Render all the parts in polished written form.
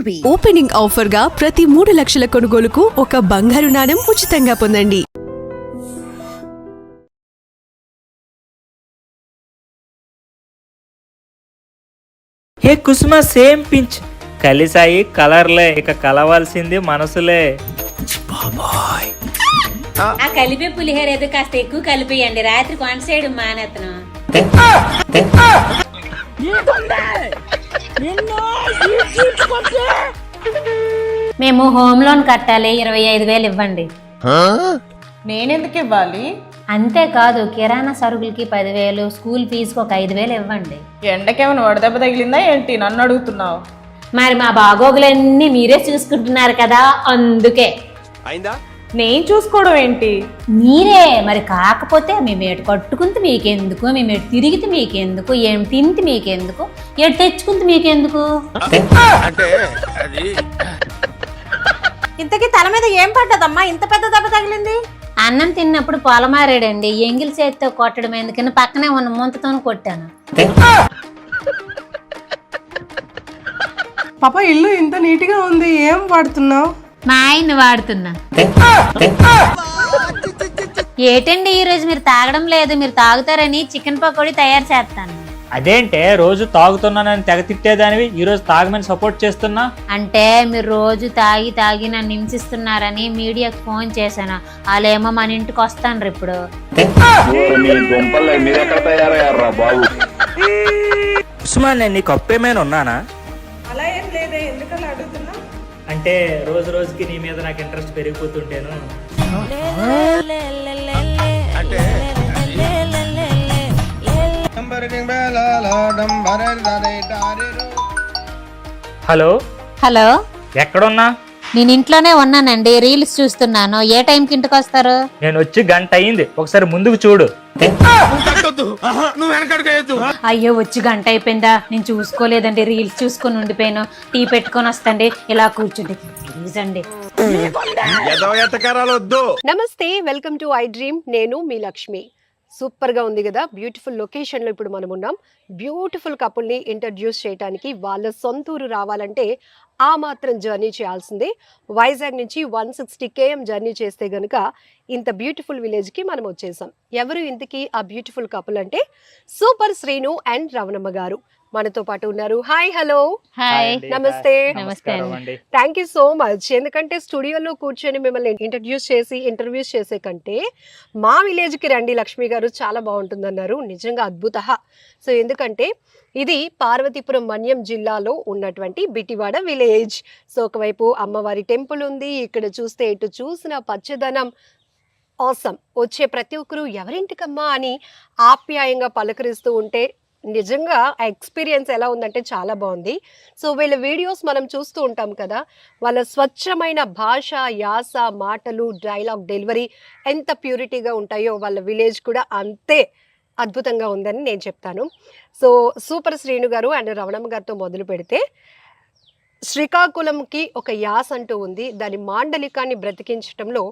Ruby opening offer గా ప్రతి 3 లక్షల కొనుగోలుకు ఒక బంగారు నాణెం ఉచితంగా పొందండి. ఏ కుసుమ సేమ్ పించ్ కలిసాయి కలర్లే, ఇక కలవాల్సింది మనసులే. ఆ కలిపే పులిహోర ఏదో కాస్త ఎక్కువ కలిపేయండి, రాత్రి కొంట సైడ్ మానేతను. మేము హోమ్ లోన్ కట్టాలి, 25,000 ఇవ్వండి. నేనెందుకు ఇవ్వాలి? అంతేకాదు కిరాణా సరుకులకి 10,000, స్కూల్ ఫీజుకి ఒక 5,000 ఇవ్వండి. ఎండకేమైనా వడదెబ్బ తగిలిందా ఏంటి? నన్ను అడుగుతున్నావు? మరి మా బాగోగులన్నీ మీరే చూసుకుంటున్నారు కదా, అందుకే. నేను చూసుకోవడం ఏంటి? మీరే మరి, కాకపోతే మేము ఎటు కట్టుకుంటే మీకెందుకు, మేము ఎటు తిరిగితే మీకెందుకు, ఏం తింటే మీకెందుకు, ఎటు తెచ్చుకుంటే మీకెందుకు. ఇంతకీ తల మీద ఏం పడ్డదమ్మా, ఇంత పెద్ద దెబ్బ తగిలింది? అన్నం తిన్నప్పుడు పొలమారాడండి, ఎంగిల్ చేతితో కొట్టడం ఎందుకని పక్కనే ఉన్న ముంతతో కొట్టాను. పాప ఇల్లు ఇంత నీట్ గా ఉంది, ఏం వాడుతున్నావు? మా ఆయన్ని వాడుతున్నా. ఏటండి ఈరోజు మీరు తాగడం లేదు, మీరు తాగుతారని చికెన్ పకోడీ తయారు చేస్తాను. అదేంటే రోజు తాగుతున్నానని తెగ తిట్టేదానివి, ఈ రోజు తాగమని సపోర్ట్ చేస్తున్నా. అంటే మీరు రోజు తాగి తాగి నన్ను హింసిస్తున్నారని మీడియాకు ఫోన్ చేశాను, వాళ్ళేమో మన ఇంటికి వస్తాను ఇప్పుడు. కుసుమా, నేను నీకు అప్పేమైనా ఉన్నానా? అలా ఏం లేదే, ఎందుకలా అడుగుతున్నా? అంటే రోజు రోజుకి నీ మీద నాకు ఇంట్రెస్ట్ పెరిగిపోతుంటేను. హలో హలో, ఎక్కడున్నా? నేను ఇంట్లోనే ఉన్నానండి, రీల్స్ చూస్తున్నాను. ఏ టైంకి ఇంటికి వస్తారు? నేను వచ్చి గంట అయింది, ఒకసారి ముందుకు చూడు. అయ్యో వచ్చి గంట అయిపోయిందా? నేను చూసుకోలేదండి, రీల్స్ చూసుకొని ఉండిపోయాను. టీ పెట్టుకొని వస్తండి, ఇలా కూర్చుండి ప్లీజ్ అండి. నమస్తే, వెల్కమ్ టు ఐ డ్రీమ్. నేను మీ లక్ష్మి. సూపర్గా ఉంది కదా, బ్యూటిఫుల్ లొకేషన్లో ఇప్పుడు మనం ఉన్నాం. బ్యూటిఫుల్ కపుల్ని ఇంట్రడ్యూస్ చేయడానికి వాళ్ళ సొంతూరు రావాలంటే ఆ మాత్రం జర్నీ చేయాల్సిందే. వైజాగ్ నుంచి 160 km జర్నీ చేస్తే గనుక ఇంత బ్యూటిఫుల్ విలేజ్కి మనం వచ్చేసాం. ఎవరు ఇంతకీ ఆ బ్యూటిఫుల్ కపుల్ అంటే సూపర్ శ్రీను అండ్ రవణమ్మ గారు మనతో పాటు ఉన్నారు. హాయ్, హలో, హాయ్, నమస్తే. నమస్తే అండి. Thank you so much. ఎందుకంటే స్టూడియోలో కూర్చొని మిమ్మల్ని ఇంట్రడ్యూస్ చేసి ఇంటర్వ్యూస్ చేసే కంటే మా విలేజ్కి రండి లక్ష్మి గారు, చాలా బాగుంటుందన్నారు. నిజంగా అద్భుత. సో ఎందుకంటే ఇది పార్వతీపురం మన్యం జిల్లాలో ఉన్నటువంటి బిటివాడ విలేజ్. సో ఒకవైపు అమ్మవారి టెంపుల్ ఉంది, ఇక్కడ చూస్తే ఎటు చూసిన పచ్చదనం. ఆసమ్. వచ్చే ప్రతి ఒక్కరు ఎవరింటికమ్మా అని ఆప్యాయంగా పలకరిస్తూ ఉంటే నిజంగా ఆ ఎక్స్పీరియన్స్ ఎలా ఉందంటే చాలా బాగుంది. సో వీళ్ళ వీడియోస్ మనం చూస్తూ ఉంటాం కదా, వాళ్ళ స్వచ్ఛమైన భాష, యాస, మాటలు, డైలాగ్ డెలివరీ ఎంత ప్యూరిటీగా ఉంటాయో వాళ్ళ విలేజ్ కూడా అంతే అద్భుతంగా ఉందని నేను చెప్తాను. సో సూపర్ శ్రీను గారు అండ్ రవణమ్మ గారితో మొదలు పెడితే, శ్రీకాకుళంకి ఒక యాస అంటూ ఉంది. దాని మాండలికాన్ని బ్రతికించడంలో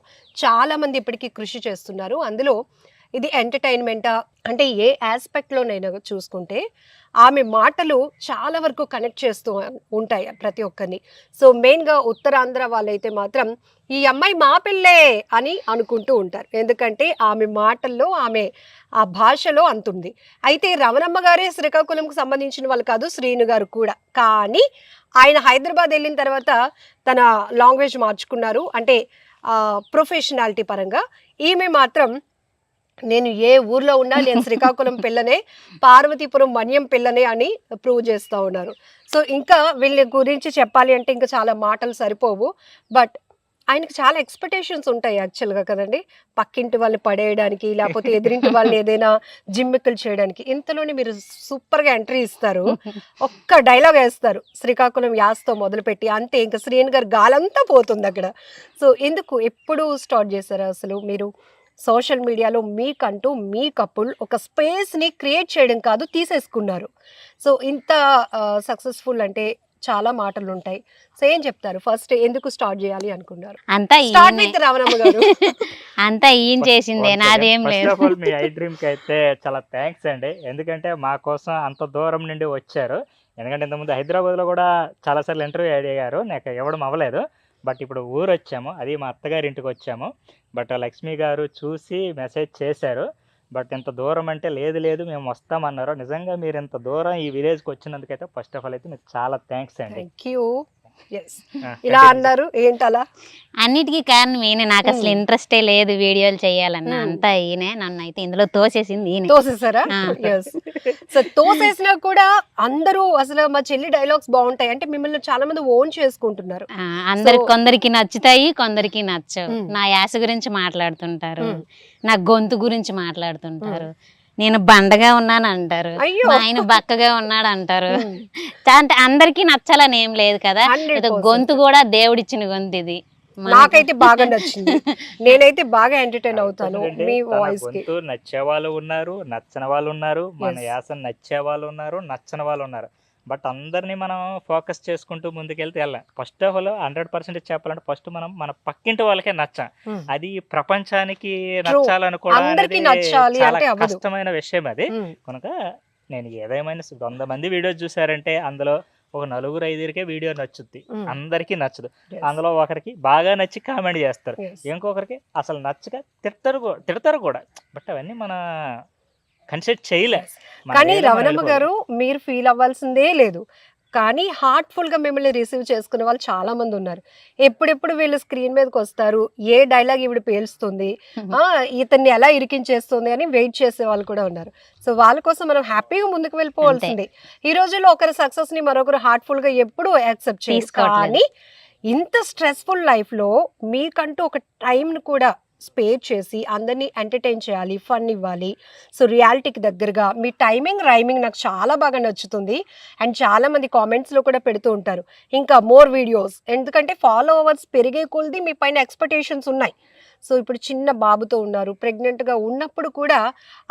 చాలామంది ఇప్పటికీ కృషి చేస్తున్నారు. అందులో ఇది ఎంటర్టైన్మెంటా అంటే ఏ ఆస్పెక్ట్లోనైనా చూసుకుంటే ఆమె మాటలు చాలా వరకు కనెక్ట్ చేస్తూ ఉంటాయి ప్రతి ఒక్కరిని. సో మెయిన్గా ఉత్తరాంధ్ర వాళ్ళైతే మాత్రం ఈ అమ్మాయి మా పిల్లే అని అనుకుంటూ ఉంటారు, ఎందుకంటే ఆమె మాటల్లో, ఆమె ఆ భాషలో అంతుంది. అయితే రవణమ్మ గారే శ్రీకాకుళంకి సంబంధించిన వాళ్ళు కాదు, శ్రీను గారు కూడా. కానీ ఆయన హైదరాబాద్ వెళ్ళిన తర్వాత తన లాంగ్వేజ్ మార్చుకున్నారు, అంటే ప్రొఫెషనాలిటీ పరంగా. ఈమె మాత్రం నేను ఏ ఊర్లో ఉన్నా నేను శ్రీకాకుళం పిల్లనే, పార్వతీపురం మన్యం పిల్లనే అని ప్రూవ్ చేస్తూ ఉన్నారు. సో ఇంకా వీళ్ళ గురించి చెప్పాలి అంటే ఇంకా చాలా మాటలు సరిపోవు. బట్ ఆయనకి చాలా ఎక్స్పెక్టేషన్స్ ఉంటాయి యాక్చువల్గా కదండి, పక్కింటి వాళ్ళని పడేయడానికి, లేకపోతే ఎదురింటి వాళ్ళని ఏదైనా జిమ్మికలు చేయడానికి. ఇంతలోనే మీరు సూపర్గా ఎంట్రీ ఇస్తారు, ఒక్క డైలాగ్ వేస్తారు శ్రీకాకుళం యాస్తో మొదలుపెట్టి, అంతే ఇంకా శ్రీను గారు గాలంతా పోతుంది అక్కడ. సో ఎందుకు, ఎప్పుడు స్టార్ట్ చేశారు అసలు మీరు సోషల్ మీడియాలో మీకంటూ మీ కపుల్ ఒక స్పేస్ని క్రియేట్ చేయడం కాదు, తీసేసుకున్నారు. సో ఇంత సక్సెస్ఫుల్ అంటే చాలా మాటలు ఉంటాయి. సో ఏం చెప్తారు, ఫస్ట్ ఎందుకు స్టార్ట్ చేయాలి అనుకున్నారు? అంతా రావణమ్మ గారు అంతా ఈయన చేసిందే, నాదేం లేదు. మీ ఐ డ్రీమ్ కి అయితే చాలా థ్యాంక్స్ అండి, ఎందుకంటే మా కోసం అంత దూరం నుండి వచ్చారు. ఎందుకంటే ఇంతకుముందు హైదరాబాద్లో కూడా చాలాసార్లు ఇంటర్వ్యూ అడిగారు, నాకు ఇవ్వడం అవ్వలేదు. బట్ ఇప్పుడు ఊరు వచ్చాము, అది మా అత్తగారి ఇంటికి వచ్చాము. బట్ లక్ష్మి గారు చూసి మెసేజ్ చేశారు. బట్ ఇంత దూరం అంటే లేదు మేము వస్తామన్నారు. నిజంగా మీరు ఇంత దూరం ఈ విలేజ్కి వచ్చినందుకైతే ఫస్ట్ ఆఫ్ ఆల్ అయితే మీకు చాలా థ్యాంక్స్ అండి. Thank you. ఇలా అన్నారు ఏంటలా? అన్నిటికీ కారణం ఈయన. నాకు అసలు ఇంట్రెస్టే లేదు వీడియోలు చేయాలన్న, అంతా ఈయనే. నన్ను అయితే ఇందులో తోసేసింది ఈయన. తోసేసారా? సో తోసేసినా కూడా అందరూ అసలు మా చెల్లి డైలాగ్స్ బాగుంటాయి అంటే మిమ్మల్ని చాలా మంది ఓన్ చేసుకుంటున్నారు. కొందరికి నచ్చుతాయి, కొందరికి నచ్చవు. నా యాస గురించి మాట్లాడుతుంటారు, నా గొంతు గురించి మాట్లాడుతుంటారు, నేను బండగా ఉన్నాను అంటారు, మా ఆయన బక్కగా ఉన్నాడు అంటారు. అంటే అందరికీ నచ్చాలని ఏం లేదు కదా. గొంతు కూడా దేవుడిచ్చిన గొంతు ఇది. నాకైతే బాగా నచ్చింది, నేనైతే బాగా ఎంటర్టైన్ అవుతాను మీ వాయిస్ కి. నచ్చే వాళ్ళు ఉన్నారు, నచ్చని వాళ్ళు ఉన్నారు, మన యాస నచ్చే వాళ్ళు ఉన్నారు, నచ్చని వాళ్ళు ఉన్నారు. బట్ అందరినీ మనం ఫోకస్ చేసుకుంటూ ముందుకెళ్తే వెళ్ళాం. ఫస్ట్ ఆఫ్ ఆల్ 100% చెప్పాలంటే ఫస్ట్ మనం మన పక్కింటి వాళ్ళకే నచ్చాం. అది ప్రపంచానికి నచ్చాలనుకోవడం చాలా కష్టమైన విషయం. అది కనుక నేను ఏదేమైనా 100 మంది వీడియోస్ చూసారంటే అందులో ఒక 4-5కే వీడియో నచ్చుద్ది, అందరికీ నచ్చదు. అందులో ఒకరికి బాగా నచ్చి కామెంట్ చేస్తారు, ఇంకొకరికి అసలు నచ్చక తిడతారు కూడా. బట్ అవన్నీ మన కన్సిడర్ చేయలే. కానీ రవణమ్మ గారు మీరు ఫీల్ అవ్వాల్సిందే లేదు. కానీ హార్ట్ఫుల్ గా మిమ్మల్ని రిసీవ్ చేసుకునే వాళ్ళు చాలా మంది ఉన్నారు. ఎప్పుడెప్పుడు వీళ్ళు స్క్రీన్ మీదకి వస్తారు, ఏ డైలాగ్ ఇవిడ పేలుస్తుంది, ఇతన్ని ఎలా ఇరికించేస్తుంది అని వెయిట్ చేసే వాళ్ళు కూడా ఉన్నారు. సో వాళ్ళ కోసం మనం హ్యాపీగా ముందుకు వెళ్ళిపోవాల్సిందే. ఈ రోజుల్లో ఒకరి సక్సెస్ ని మరొకరు హార్ట్ఫుల్ గా ఎప్పుడూ యాక్సెప్ట్ చేసుకోవాలి. కానీ ఇంత స్ట్రెస్ఫుల్ లైఫ్ లో మీకంటూ ఒక టైం కూడా స్పేర్ చేసి అందరినీ ఎంటర్టైన్ చేయాలి, ఫన్ ఇవ్వాలి. సో రియాలిటీకి దగ్గరగా మీ రైమింగ్ నాకు చాలా బాగా నచ్చుతుంది. అండ్ చాలా మంది కామెంట్స్లో కూడా పెడుతూ ఉంటారు ఇంకా మోర్ వీడియోస్, ఎందుకంటే ఫాలోవర్స్ పెరిగే కొలది మీ పైన ఎక్స్పెక్టేషన్స్ ఉన్నాయి. సో ఇప్పుడు చిన్న బాబుతో ఉన్నారు, ప్రెగ్నెంట్గా ఉన్నప్పుడు కూడా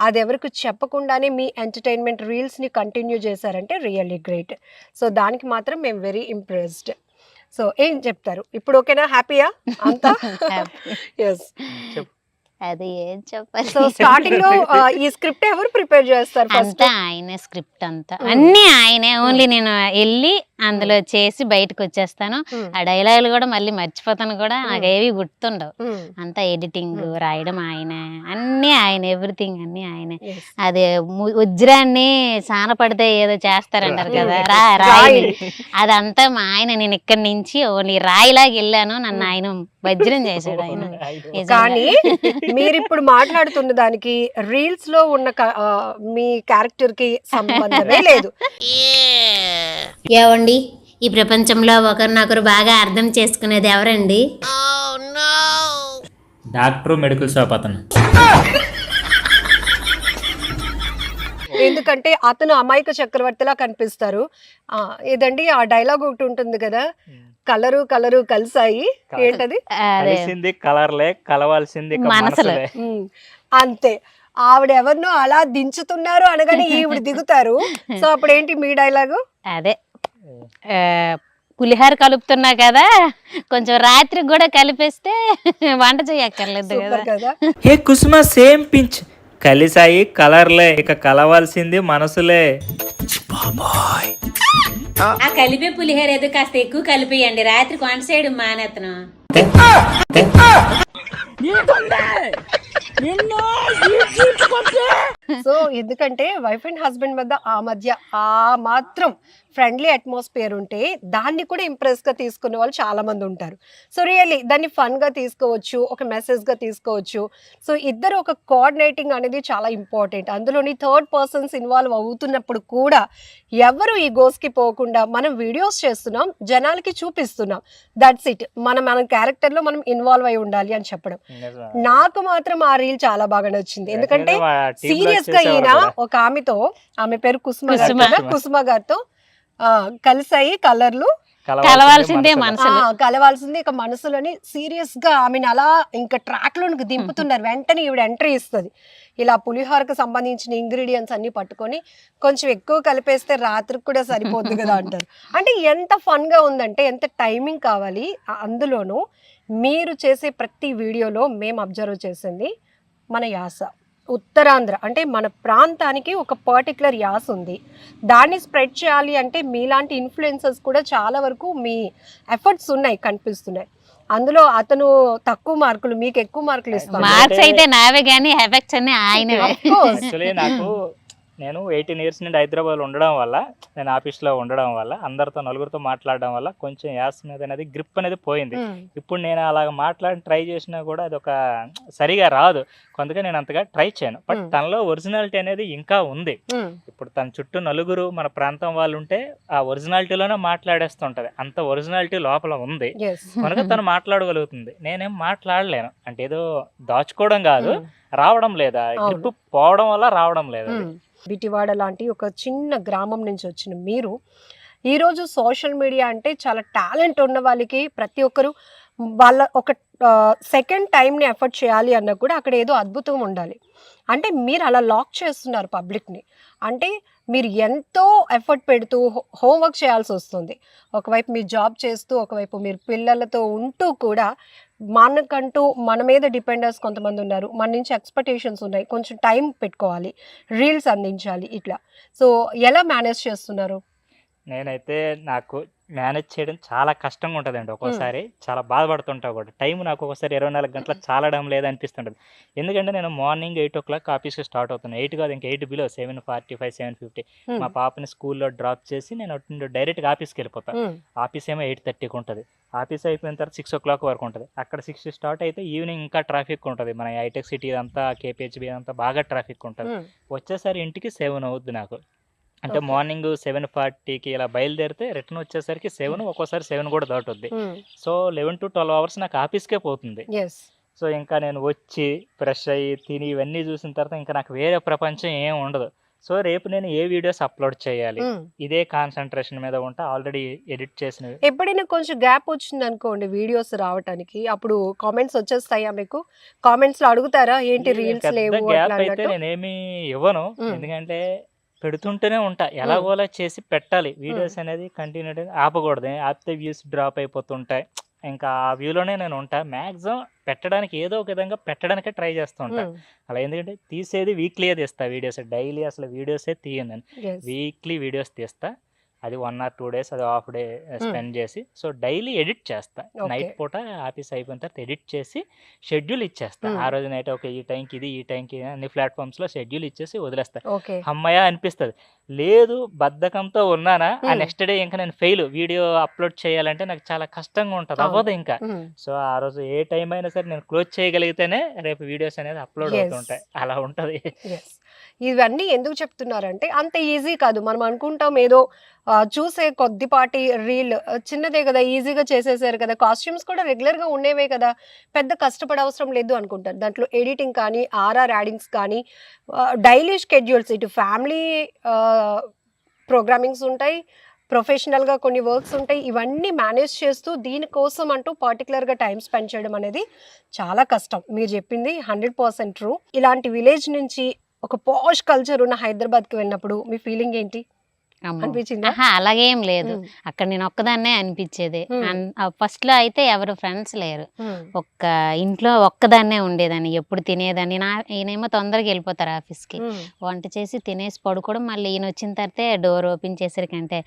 అది ఎవరికి చెప్పకుండానే మీ ఎంటర్టైన్మెంట్ రీల్స్ని కంటిన్యూ చేశారంటే రియల్లీ గ్రేట్. సో దానికి మాత్రం మేము వెరీ ఇంప్రెస్డ్. సో ఏం చెప్తారు ఇప్పుడు? ఓకేనా? హ్యాపీయా అంతా? ఎస్. అది ఏం చెప్పాలి. సో స్టార్టింగ్ లో ఈ స్క్రిప్ట్ ఎవరు ప్రిపేర్ చేస్తారు? అంతా ఆయనే, స్క్రిప్ట్ అంతా అన్ని ఆయనే. ఓన్లీ నేను వెళ్ళి అందులో చేసి బయటకు వచ్చేస్తాను. ఆ డైలాగులు కూడా మళ్ళీ మర్చిపోతాను కూడా, నాకు ఏవి గుర్తుండవు. అంతా ఎడిటింగ్ రాయడం ఆయనే, అన్ని ఆయన, ఎవ్రీథింగ్ అన్ని ఆయనే. అది వజ్రాన్ని సాన పడితే ఏదో చేస్తారంటారు కదా, రాయి, అదంతా మా ఆయన. నేను ఇక్కడి నుంచి ఓన్లీ రాయిలాగా వెళ్ళాను, నన్ను ఆయన వజ్రం చేశాడు ఆయన. కానీ మీరు ఇప్పుడు మాట్లాడుతున్న దానికి రీల్స్ లో ఉన్న మీ క్యారెక్టర్ కి సంబంధమే లేదు. ఏవండి, ఈ ప్రపంచంలో ఒకరినొకరు బాగా అర్థం చేసుకునేది ఎవరండి? డాక్టర్, మెడికల్ షాప్ అతను. ఎందుకంటే అతను అమాయక చక్రవర్తిలా కనిపిస్తారు. ఏదండి ఆ డైలాగ్ ఒకటి ఉంటుంది కదా, కలరు కలిసాయి, ఏంటది? కలిసింది కలర్లే, కలవాల్సింది మనసులే. అంతే. ఆవిడ ఎవరినో అలా దించుతున్నారు అనగానే ఈవిడ దిగుతారు. సో అప్పుడు ఏంటి మీ డైలాగు? అదే, పులిహార కలుపుతున్నా కదా, కొంచెం రాత్రికి కూడా కలిపేస్తే వంట చేయక్కర్లేదు కదా. హే కుసుమ, సేమ్ పించ్, కలిసాయి కలర్లే, ఇక కలవాల్సింది మనసులే. ఆ కలిపే పులిహార ఏదో కాస్త ఎక్కువ కలిపేయండి, రాత్రి వంట చేయడం మానేతను. సో ఎందుకంటే వైఫ్ అండ్ హస్బెండ్ మధ్య ఆ మాత్రం ఫ్రెండ్లీ అట్మాస్ఫియర్ ఉంటే దాన్ని కూడా ఇంప్రెస్ గా తీసుకునే వాళ్ళు చాలా మంది ఉంటారు. సో రియల్లీ దాన్ని ఫన్ గా తీసుకోవచ్చు, ఒక మెసేజ్ గా తీసుకోవచ్చు. సో ఇద్దరు ఒక కోఆర్డినేటింగ్ అనేది చాలా ఇంపార్టెంట్. అందులోని థర్డ్ పర్సన్స్ ఇన్వాల్వ్ అవుతున్నప్పుడు కూడా ఎవరు ఈ గోస్ కి పోకుండా మనం వీడియోస్ చేస్తున్నాం, జనాలకి చూపిస్తున్నాం, దట్స్ ఇట్. మన క్యారెక్టర్ లో మనం ఇన్వాల్వ్ అయి ఉండాలి అని చెప్పడం. నాకు మాత్రం ఆ రీల్ చాలా బాగా నచ్చింది. ఎందుకంటే సీరియస్ గా ఈయన ఒక ఆమె పేరు కుసుమ గారితో కలిసాయి కలర్లు, కలవాల్సింది ఇక మనసులని సీరియస్ గా ఆమెను అలా ఇంకా ట్రాక్ లోనికి దింపుతున్నారు. వెంటనే ఈవిడ ఎంట్రీ ఇస్తుంది. ఇలా పులిహోరకు సంబంధించిన ఇంగ్రీడియంట్స్ అన్ని పట్టుకొని కొంచెం ఎక్కువ కలిపేస్తే రాత్రికి కూడా సరిపోద్ది కదా అంటారు. అంటే ఎంత ఫన్ గా ఉందంటే, ఎంత టైమింగ్ కావాలి. అందులోనూ మీరు చేసే ప్రతి వీడియోలో మేము అబ్జర్వ్ చేసింది మన యాస. ఉత్తరాంధ్ర అంటే మన ప్రాంతానికి ఒక పర్టికులర్ యాస ఉంది, దాన్ని స్ప్రెడ్ చేయాలి అంటే మీలాంటి ఇన్ఫ్లుయెన్సర్స్ కూడా చాలా వరకు మీ ఎఫర్ట్స్ ఉన్నాయి, కనిపిస్తున్నాయి. అందులో అతను తక్కువ మార్కులు, మీకు ఎక్కువ మార్కులు ఇస్తాను. మార్క్స్ అయితే నావే కానీ ఎఫెక్ట్స్ అన్ని ఆయనవే. యాక్చువల్లీ నాకు నేను 18 ఇయర్స్ నుండి హైదరాబాద్లో ఉండడం వల్ల, నేను ఆఫీస్లో ఉండడం వల్ల, అందరితో నలుగురితో మాట్లాడడం వల్ల కొంచెం యాస మీద అనేది గ్రిప్ అనేది పోయింది. ఇప్పుడు నేను అలాగ మాట్లాడి ట్రై చేసినా కూడా అది ఒక సరిగా రాదు, అందుకే నేను అంతగా ట్రై చేయను. బట్ తనలో ఒరిజినాలిటీ అనేది ఇంకా ఉంది. ఇప్పుడు తన చుట్టూ నలుగురు మన ప్రాంతం వాళ్ళు ఉంటే ఆ ఒరిజినాలిటీలోనే మాట్లాడేస్తుంటది, అంత ఒరిజినాలిటీ లోపల ఉంది కనుక తను మాట్లాడగలుగుతుంది. నేనేం మాట్లాడలేను, అంటే ఏదో దాచుకోవడం కాదు, రావడం లేదా, గ్రిప్ పోవడం వల్ల రావడం లేదు. బిటివాడ లాంటి ఒక చిన్న గ్రామం నుంచి వచ్చిన మీరు ఈరోజు సోషల్ మీడియా అంటే చాలా టాలెంట్ ఉన్న వాళ్ళకి ప్రతి ఒక్కరు వాళ్ళ ఒక సెకండ్ టైంని ఎఫర్ట్ చేయాలి అన్నా కూడా అక్కడ ఏదో అద్భుతం ఉండాలి. అంటే మీరు అలా లాక్ చేస్తున్నారు పబ్లిక్ని, అంటే మీరు ఎంతో ఎఫర్ట్ పెడుతూ హోంవర్క్ చేయాల్సి వస్తుంది. ఒకవైపు మీరు జాబ్ చేస్తూ, ఒకవైపు మీరు పిల్లలతో ఉంటూ కూడా మనకంటూ మన మీద డిపెండర్స్ కొంతమంది ఉన్నారు, మన నుంచి ఎక్స్పెక్టేషన్స్ ఉన్నాయి, కొంచెం టైం పెట్టుకోవాలి, రీల్స్ అందించాలి, ఇట్లా. సో ఎలా మేనేజ్ చేస్తున్నారు? నేనైతే నాకు మేనేజ్ చేయడం చాలా కష్టంగా ఉంటుందండి. ఒక్కోసారి చాలా బాధపడుతుంటా కూడా. టైం నాకు ఒకసారి 24 గంటల చాలడం లేదనిపిస్తుంటుంది. ఎందుకంటే నేను మార్నింగ్ 8 o'clock ఆఫీస్కి స్టార్ట్ అవుతాను. 8 కాదు, ఇంకా 8 బిలో 7:45, 7:50 మా పాపని స్కూల్లో డ్రాప్ చేసి నేను డైరెక్ట్గా ఆఫీస్కి వెళ్ళిపోతాను. ఆఫీస్ ఏమో 8:30కి ఉంటుంది. ఆఫీస్ అయిపోయిన తర్వాత 6 o'clock వరకు ఉంటుంది. అక్కడ 6 స్టార్ట్ అయితే ఈవినింగ్ ఇంకా ట్రాఫిక్ ఉంటుంది. మన హైటెక్ సిటీ అంతా, కేపీహెచ్బి అంతా బాగా ట్రాఫిక్ ఉంటుంది. వచ్చేసరి ఇంటికి 7 అవుద్ది నాకు. అంటే మార్నింగ్ 7:40కి ఇలా బయలుదేరితే రిటర్న్ వచ్చేసరికి 7, ఒక్కోసారి 7 కూడా దాటుద్ది. సో 11 to 12 hours నాకు ఆఫీస్కే పోతుంది. సో ఇంకా నేను వచ్చి ఫ్రెష్ అయ్యి తిని ఇవన్నీ చూసిన తర్వాత ఇంకా నాకు వేరే ప్రపంచం ఏం ఉండదు. సో రేపు నేను ఏ వీడియోస్ అప్లోడ్ చేయాలి, ఇదే కాన్సన్ట్రేషన్ మీద ఉంటా. ఆల్రెడీ ఎడిట్ చేసినవి. ఎప్పుడైనా కొంచెం గ్యాప్ వచ్చింది అనుకోండి వీడియోస్ రావడానికి, అప్పుడు కామెంట్స్ వచ్చేస్తాయా మీకు? కామెంట్స్ లో అడుగుతారా ఏంటి రీల్స్ లేవు? గ్యాప్ అయితే నేనేమి ఇవ్వను, ఎందుకంటే పెడుతుంటూనే ఉంటా, ఎలాగోలా చేసి పెట్టాలి. వీడియోస్ అనేది కంటిన్యూ ఆపకూడదు, ఆపితే వ్యూస్ డ్రాప్ అయిపోతుంటాయి. ఇంకా ఆ వ్యూలోనే నేను ఉంటా. మ్యాక్సిమం పెట్టడానికి ఏదో ఒక విధంగా పెట్టడానికే ట్రై చేస్తూ ఉంటా. అలా ఎందుకంటే తీసేది వీక్లీయే తీస్తా వీడియోస్, డైలీ అసలు వీడియోసే తీయను నేను. వీక్లీ వీడియోస్ తీస్తా, అది 1 or 2 days అది హాఫ్ డే స్పెండ్ చేసి. సో డైలీ ఎడిట్ చేస్తా, నైట్ పూట ఆఫీస్ అయిపోయిన తర్వాత ఎడిట్ చేసి షెడ్యూల్ ఇచ్చేస్తా. ఆ రోజు నైట్ ఒక ఈ టైంకి ఇది, ఈ టైంకి అన్ని ప్లాట్ఫామ్స్లో షెడ్యూల్ ఇచ్చేసి వదిలేస్తా. అమ్మయ్య అనిపిస్తుంది. లేదు బద్ధకంతో ఉన్నానా, ఆ నెక్స్ట్ డే ఇంకా నేను ఫెయిల్, వీడియో అప్లోడ్ చేయాలంటే నాకు చాలా కష్టంగా ఉంటుంది, అవ్వదు ఇంకా. సో ఆ రోజు ఏ టైం అయినా సరే నేను క్లోజ్ చేయగలిగితేనే రేపు వీడియోస్ అనేది అప్లోడ్ అవుతుంటాయి, అలా ఉంటుంది. ఇవన్నీ ఎందుకు చెప్తున్నారంటే అంత ఈజీ కాదు. మనం అనుకుంటాం ఏదో చూసే కొద్దిపాటి రీల్ చిన్నదే కదా, ఈజీగా చేసేసారు కదా, కాస్ట్యూమ్స్ కూడా రెగ్యులర్గా ఉండేవే కదా, పెద్ద కష్టపడే అవసరం లేదు అనుకుంటారు. దాంట్లో ఎడిటింగ్ కానీ, ఆర్ఆర్ యాడింగ్స్ కానీ, డైలీ షెడ్యూల్స్, ఇటు ఫ్యామిలీ ప్రోగ్రామింగ్స్ ఉంటాయి, ప్రొఫెషనల్గా కొన్ని వర్క్స్ ఉంటాయి. ఇవన్నీ మేనేజ్ చేస్తూ దీనికోసం అంటూ పర్టికులర్గా టైం స్పెండ్ చేయడం అనేది చాలా కష్టం. మీరు చెప్పింది 100% ట్రూ. ఇలాంటి విలేజ్ నుంచి ఒక పాష్ కల్చర్ ఉన్న హైదరాబాద్కి వెళ్ళినప్పుడు మీ ఫీలింగ్ ఏంటి? అలాగేం లేదు, అక్కడ నేను ఒక్కదాన్నే అనిపించేది. ఫస్ట్ లో అయితే ఎవరు ఫ్రెండ్స్ లేరు, ఒక్క ఇంట్లో ఒక్కదాన్నే ఉండేదాన్ని, ఎప్పుడు తినేదాన్ని. ఈయనేమో తొందరగా వెళ్ళిపోతారు ఆఫీస్కి, వంట చేసి తినేసి పడుకోవడం, మళ్ళీ ఈయన వచ్చిన తర్వాత డోర్ ఓపెన్ చేసరికంటే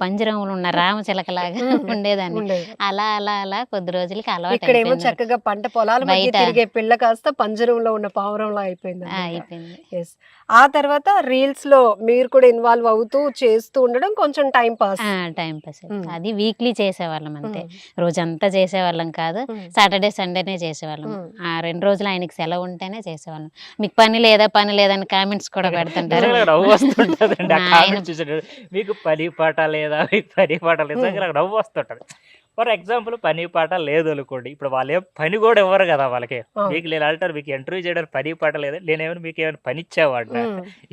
పంజరంలో ఉన్న రామచిలకలాగా ఉండేదాన్ని. అలా అలా అలా కొద్ది రోజులకి అలవాటు. ఇక్కడేమో చక్కగా పంట పొలాలు బయట పిల్ల కాస్త పంజరంలో ఉన్న పావురంలో అయిపోయింది. ఆ తర్వాత రీల్స్ లో మీరు కూడా ఇన్వాల్వ్ అవుతూ చేస్తూ ఉండడం కొంచెం టైం పాస్. అది వీక్లీ చేసేవాళ్ళం అంతే, రోజంతా చేసేవాళ్ళం కాదు. సాటర్డే సండేనే చేసేవాళ్ళం. ఆ 2 రోజులు ఆయనకి సెలవు ఉంటేనే చేసేవాళ్ళం. మీకు పని లేదా పని లేదని కామెంట్స్ కూడా పెడుతుంటారు. మీకు పని పాట లేదా, మీకు పని పాట లేదా, నవ్వు వస్తుంటది. ఫర్ ఎగ్జాంపుల్ పని పాట లేదు అనుకోండి, ఇప్పుడు వాళ్ళు ఏం పని కూడా ఇవ్వరు కదా వాళ్ళకి. మీకు నేను అంటారు మీకు ఇంటర్వ్యూ చేయడానికి పని పాట లేదా, నేనేమైనా మీకు ఏమైనా పని ఇచ్చేవాడినా,